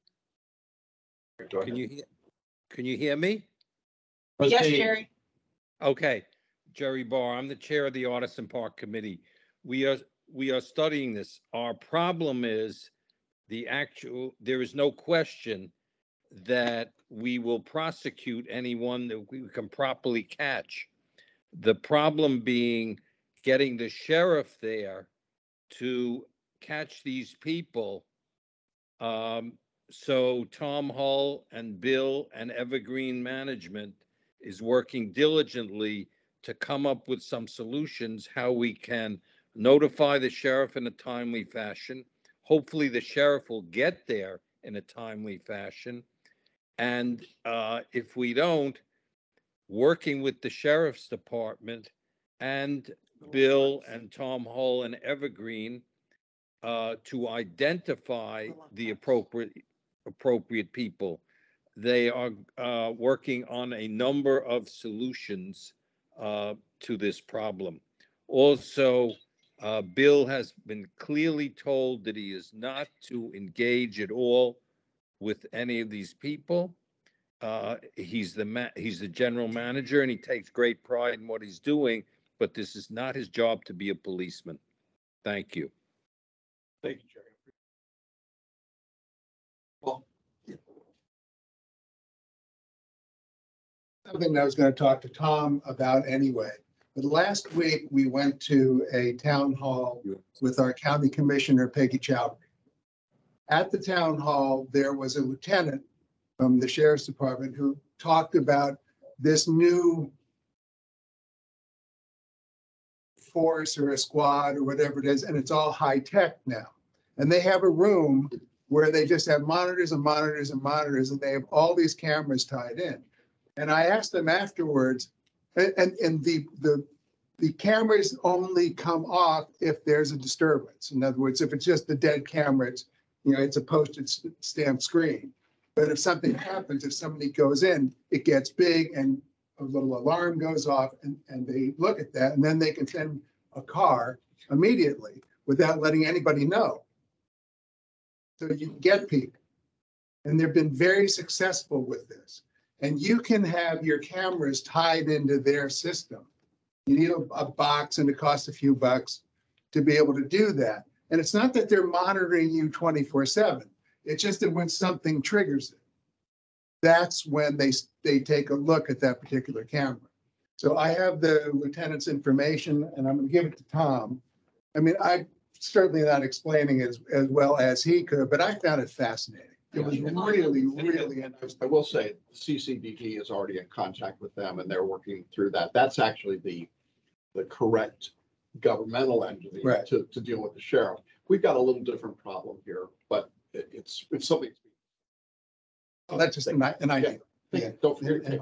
Go ahead.
Can you hear me?
Yes, Jerry.
Okay, Jerry Barr, I'm the chair of the Artisan Park Committee. We are studying this. Our problem is there is no question that we will prosecute anyone that we can properly catch. The problem being getting the sheriff there to catch these people. So Tom Hull and Bill and Evergreen Management is working diligently to come up with some solutions how we can notify the sheriff in a timely fashion. Hopefully the sheriff will get there in a timely fashion. And if we don't, working with the sheriff's department and Bill and Tom Hull and Evergreen to identify the appropriate people. They are working on a number of solutions to this problem. Also, Bill has been clearly told that he is not to engage at all with any of these people. He's the general manager, and he takes great pride in what he's doing, but this is not his job to be a policeman. Thank you.
Thank you, Jerry. Well,
something that I was going to talk to Tom about anyway. But last week, we went to a town hall with our county commissioner, Peggy Chowdhury. At the town hall, there was a lieutenant from the sheriff's department who talked about this new force or a squad or whatever it is, and it's all high tech now. And they have a room where they just have monitors and monitors and monitors, and they have all these cameras tied in. And I asked them afterwards, and the cameras only come off if there's a disturbance. In other words, if it's just the dead camera, it's a postage stamp screen. But if something happens, if somebody goes in, it gets big and a little alarm goes off, and they look at that, and then they can send a car immediately without letting anybody know. So you can get people. And they've been very successful with this. And you can have your cameras tied into their system. You need a box, and it costs a few bucks to be able to do that. And it's not that they're monitoring you 24/7. It's just that when something triggers it, that's when they take a look at that particular camera. So I have the lieutenant's information, and I'm going to give it to Tom. I mean, I'm certainly not explaining as well as he could, but I found it fascinating. It was really, really interesting.
I will say CCDG is already in contact with them, and they're working through that. That's actually the correct governmental entity to deal with the sheriff. We've got a little different problem here, but it's something.
Oh, that's just an idea.
Yeah. Don't forget. Mr.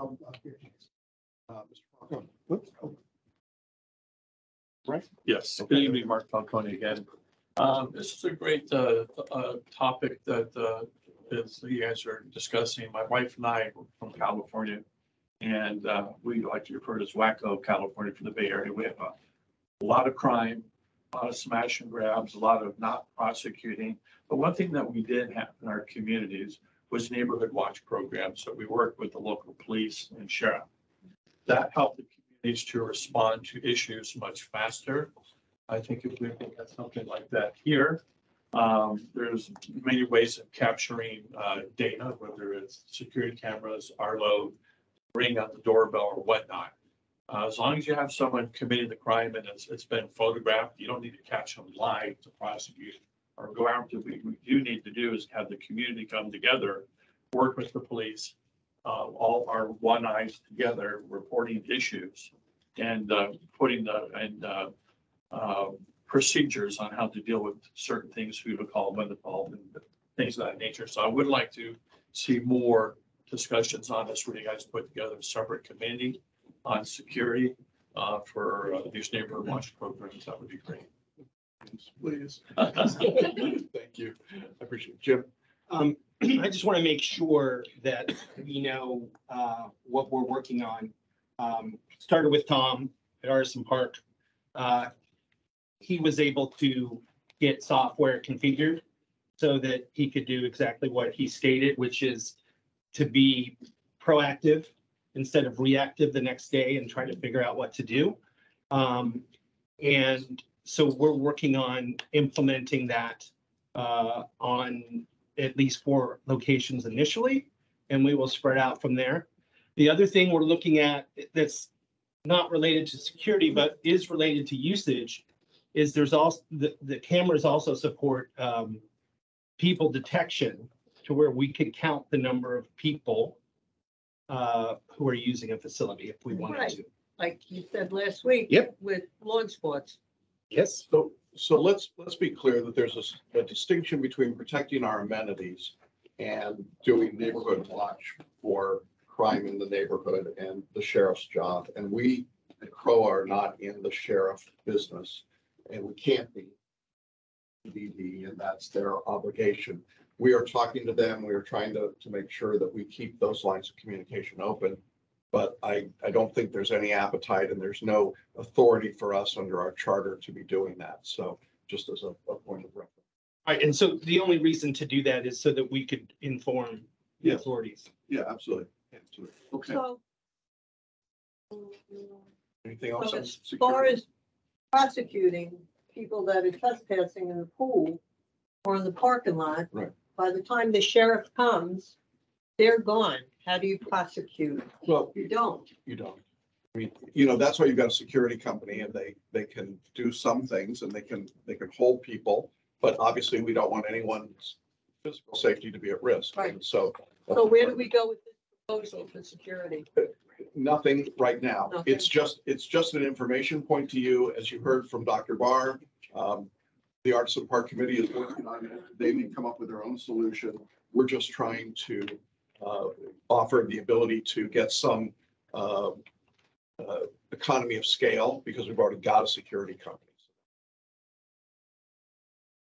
Falcone. Right.
Yes. Good evening, Mark Falcone again. This is a great topic that you guys are discussing. My wife and I are from California, and we like to refer to as Wacko, California, for the Bay Area. We have a lot of crime, a lot of smash and grabs, a lot of not prosecuting. But one thing that we did have in our communities was neighborhood watch programs. So we worked with the local police and sheriff. That helped the communities to respond to issues much faster. I think if we look at something like that here, there's many ways of capturing data, whether it's security cameras, Arlo, ring on the doorbell or whatnot. As long as you have someone committing the crime and it's been photographed, you don't need to catch them live to prosecute or go out to. What you need to do is have the community come together, work with the police, all our one eyes together, reporting issues and putting procedures on how to deal with certain things, who to call, when to call, and things of that nature. So I would like to see more discussions on this, where you guys put together a separate committee on security for these neighborhood watch programs. That would be great.
Please. Thank you. I appreciate it. Jim.
I just want to make sure that we know what we're working on. Started with Tom at Artisan Park. He was able to get software configured so that he could do exactly what he stated, which is to be proactive instead of reactive the next day and try to figure out what to do. And so we're working on implementing that on at least 4 locations initially, and we will spread out from there. The other thing we're looking at that's not related to security, but is related to usage, is there's also the cameras also support people detection, to where we could count the number of people who are using a facility if we wanted to.
Like you said last week.
Yep.
With lawn sports.
Yes.
So let's be clear that there's a distinction between protecting our amenities and doing neighborhood watch for crime in the neighborhood and the sheriff's job. And we at CROA are not in the sheriff business, and we can't be. Ecdd, and that's their obligation. We are talking to them. We are trying to make sure that we keep those lines of communication open. But I don't think there's any appetite, and there's no authority for us under our charter to be doing that. So just as a point of reference.
Right, and so the only reason to do that is so that we could inform the
Yes.
authorities.
Yeah, absolutely. Absolutely. Okay.
So,
Anything else?
so
on
as
security?
far as prosecuting people that are trespassing in the pool or in the parking lot,
Right.
by the time the sheriff comes, they're gone. How do you prosecute?
Well,
You don't.
you don't. I mean, that's why you've got a security company, and they can do some things, and they can hold people, but obviously we don't want anyone's physical safety to be at risk.
Right.
And so.
So where do we go with this proposal for security?
Nothing right now.
Nothing.
It's just an information point to you, as you heard from Dr. Barr. The Artisan Park Committee is working on it. They may come up with their own solution. We're just trying to offer the ability to get some economy of scale, because we've already got a security company.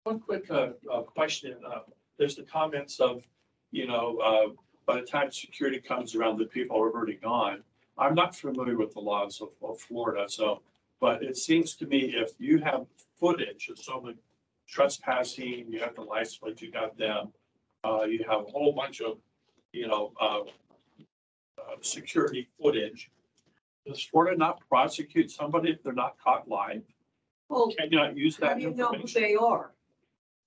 One quick question. There's the comments of, by the time security comes around, the people are already gone. I'm not familiar with the laws of Florida, but it seems to me if you have footage of someone trespassing, you have the license plate, you got them, you have a whole bunch of, security footage. Does Florida not prosecute somebody if they're not caught live?
Well,
Can you not use
how
that
do you know who
information?
they are?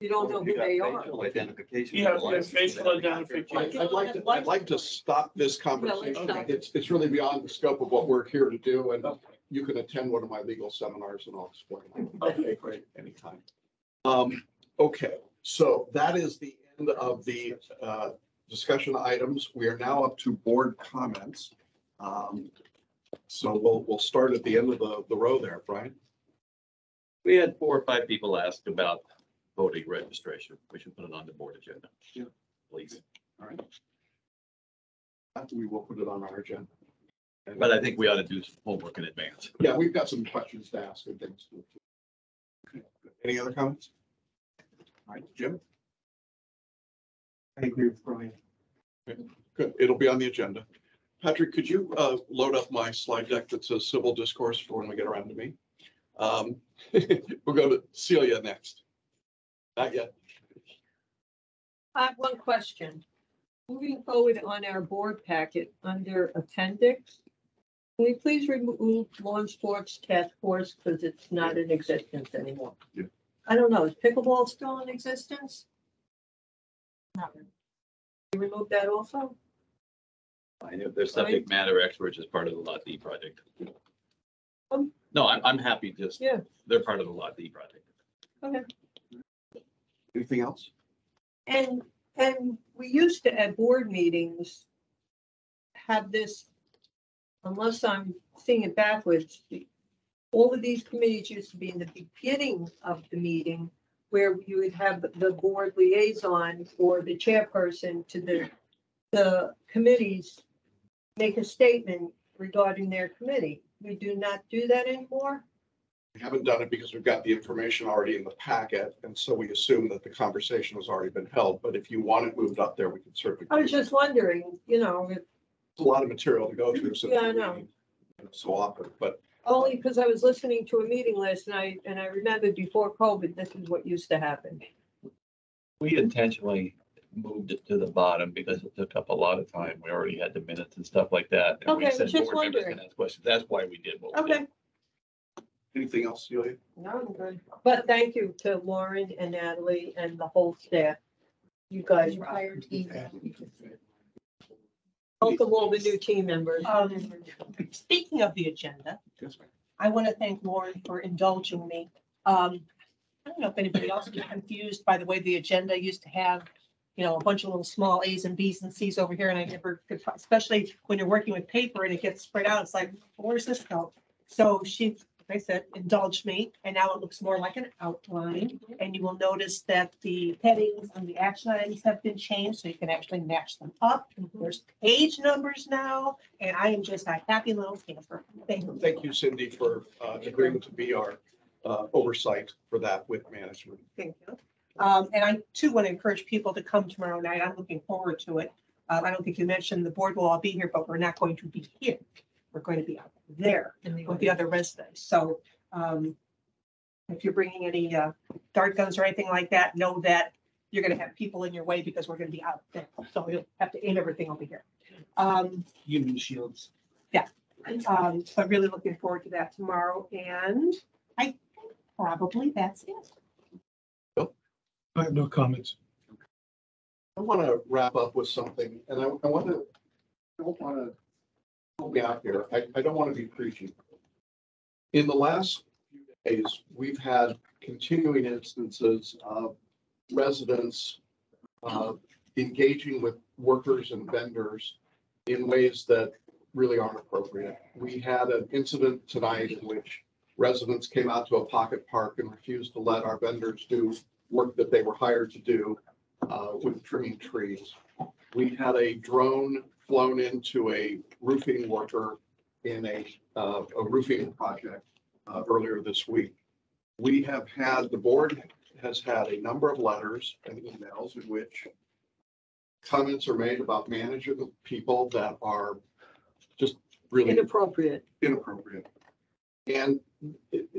You don't know who they are.
Facial identification.
You have to have facial identification.
I'd like to stop this conversation.
stop.
It's really beyond the scope of what we're here to do, and you can attend one of my legal seminars and I'll explain.
Okay, great.
Anytime. Okay, so that is the end of the discussion items. We are now up to board comments. So we'll start at the end of the row there, Brian.
We had 4 or 5 people ask about voting registration. We should put it on the board agenda.
Yeah.
Please.
All right. After we will put it on our agenda.
But I think we ought to do some homework in advance.
Yeah, we've got some questions to ask and things. Okay, good. Any other comments? All right, Jim?
I agree with Brian.
Good. It'll be on the agenda. Patrick, could you load up my slide deck that says civil discourse for when we get around to me? We'll go to Celia next. Not yet.
I have one question. Moving forward on our board packet under appendix, can we please remove lawn sports task force because it's not in existence anymore?
Yeah.
I don't know, is pickleball still in existence? Not really. You remove that also?
I know there's subject matter experts as part of the Lot D project. No, I'm happy just,
Yeah.
they're part of the Lot D project.
Okay.
Anything else?
And we used to at board meetings have this, unless I'm seeing it backwards, all of these committees used to be in the beginning of the meeting where you would have the board liaison or the chairperson to the committees make a statement regarding their committee. We do not do that anymore.
We haven't done it because we've got the information already in the packet, and so we assume that the conversation has already been held. But if you want it moved up there, we can certainly.
I was just wondering, if
It's a lot of material to go through.
Yeah, I know.
So often, but
only because I was listening to a meeting last night and I remembered before COVID, this is what used to happen.
We intentionally moved it to the bottom because it took up a lot of time. We already had the minutes and stuff like that. And we
Okay, I
said
was just
board members
wondering.
can ask questions. That's why we did what we did.
Okay,
anything else, Celia?
no, I'm good. But thank you to Lauren and Natalie and the whole staff. You guys rock. Welcome all the new team members.
Speaking of the agenda,
Yes, ma'am.
I want to thank Lauren for indulging me. I don't know if anybody else is confused by the way the agenda used to have, a bunch of little small A's and B's and C's over here, and I never could, especially when you're working with paper and it gets spread out, it's like, where's this go? So I said, indulged me, and now it looks more like an outline. And you will notice that the headings on the action items have been changed, so you can actually match them up. There's page numbers now, and I am just a happy little camper. Thank you.
Thank you, Cindy, for agreeing to be our oversight for that with management.
Thank you. And I too want to encourage people to come tomorrow night. I'm looking forward to it. I don't think you mentioned the board will all be here, but we're not going to be here. We're going to be out there with the other residents. So if you're bringing any dart guns or anything like that, know that you're going to have people in your way because we're going to be out there. So you'll have to aim everything over here.
Human shields.
Yeah. So I'm really looking forward to that tomorrow. And I think probably that's it.
I have no comments.
I want to wrap up with something, and I don't want to help me out here. I don't want to be preachy. In the last few days, we've had continuing instances of residents engaging with workers and vendors in ways that really aren't appropriate. We had an incident tonight in which residents came out to a pocket park and refused to let our vendors do work that they were hired to do with trimming trees. We had a drone flown into a roofing worker in a roofing project earlier this week. We have had, the board has had a number of letters and emails in which comments are made about managing people that are just really
Inappropriate.
And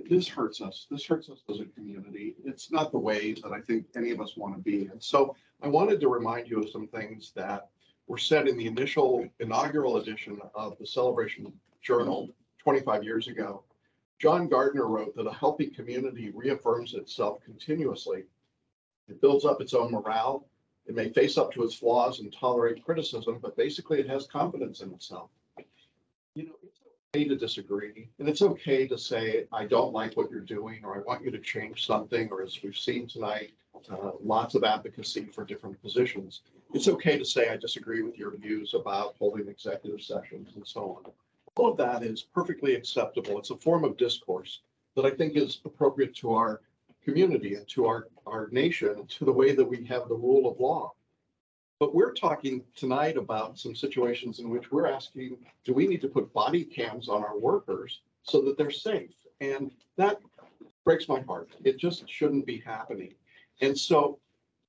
this hurts us. This hurts us as a community. It's not the way that I think any of us want to be. And so I wanted to remind you of some things that were said in the inaugural edition of the Celebration Journal 25 years ago. John Gardner wrote that a healthy community reaffirms itself continuously. It builds up its own morale. It may face up to its flaws and tolerate criticism, but basically it has confidence in itself. You know, it's okay to disagree, and it's okay to say, I don't like what you're doing, or I want you to change something, or as we've seen tonight, lots of advocacy for different positions. It's okay to say, I disagree with your views about holding executive sessions and so on. All of that is perfectly acceptable. It's a form of discourse that I think is appropriate to our community and to our nation and to the way that we have the rule of law. But we're talking tonight about some situations in which we're asking, do we need to put body cams on our workers so that they're safe? And that breaks my heart. It just shouldn't be happening. And so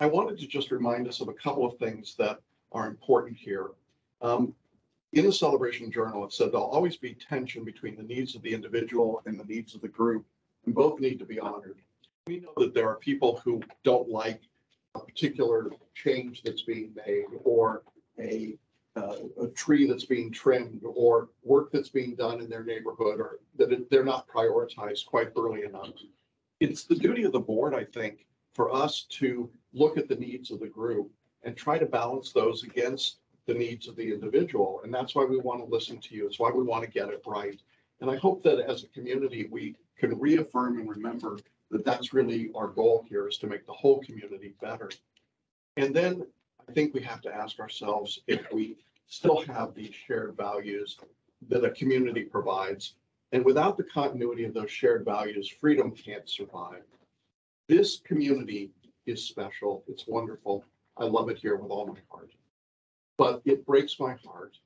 I wanted to just remind us of a couple of things that are important here. In the Celebration Journal, it said there'll always be tension between the needs of the individual and the needs of the group, and both need to be honored. We know that there are people who don't like a particular change that's being made, or a tree that's being trimmed, or work that's being done in their neighborhood, or that they're not prioritized quite early enough. It's the duty of the board, I think, for us to look at the needs of the group and try to balance those against the needs of the individual. And that's why we want to listen to you. It's why we want to get it right. And I hope that as a community, we can reaffirm and remember that that's really our goal here, is to make the whole community better. And then I think we have to ask ourselves if we still have these shared values that a community provides. And without the continuity of those shared values, freedom can't survive. This community is special. It's wonderful. I love it here with all my heart. But it breaks my heart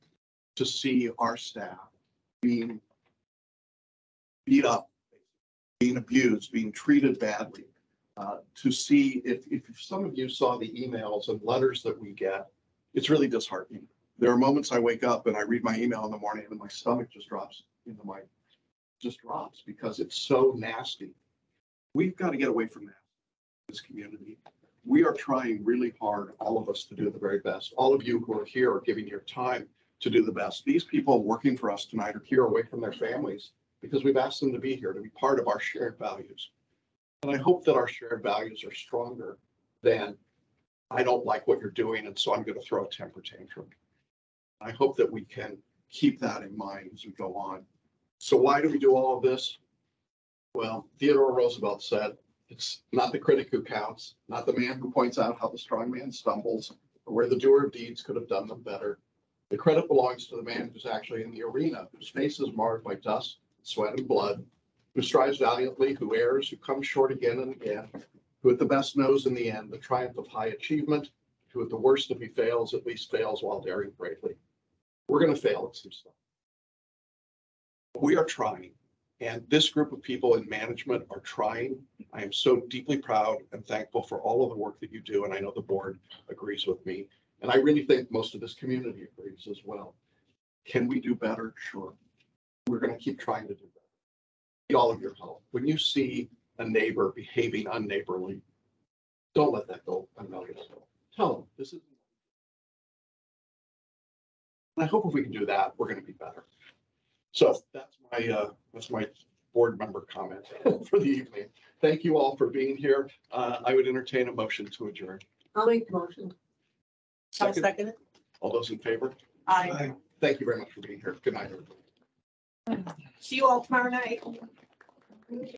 to see our staff being beat up, being abused, being treated badly. To see, if some of you saw the emails and letters that we get, it's really disheartening. There are moments I wake up and I read my email in the morning and my stomach just drops because it's so nasty. We've got to get away from that, this community. We are trying really hard, all of us, to do the very best. All of you who are here are giving your time to do the best. These people working for us tonight are here away from their families because we've asked them to be here, to be part of our shared values. And I hope that our shared values are stronger than, I don't like what you're doing, and so I'm going to throw a temper tantrum. I hope that we can keep that in mind as we go on. So why do we do all of this? Well, Theodore Roosevelt said, it's not the critic who counts, not the man who points out how the strong man stumbles, or where the doer of deeds could have done them better. The credit belongs to the man who's actually in the arena, whose face is marred by dust, sweat, and blood, who strives valiantly, who errs, who comes short again and again, who at the best knows in the end the triumph of high achievement, who at the worst, if he fails, at least fails while daring bravely. We're going to fail at some stuff. We are trying, and this group of people in management are trying. I am so deeply proud and thankful for all of the work that you do, and I know the board agrees with me. And I really think most of this community agrees as well. Can we do better? Sure. We're going to keep trying to do better. Need all of your help. When you see a neighbor behaving unneighborly, don't let that go unnoticed. Tell them this is. And I hope if we can do that, we're going to be better. So that's my board member comment for the evening. Thank you all for being here. I would entertain a motion to adjourn.
I'll make the motion.
I'll second it.
All those in favor?
Aye.
Thank you very much for being here. Good night, everybody.
See you all tomorrow night.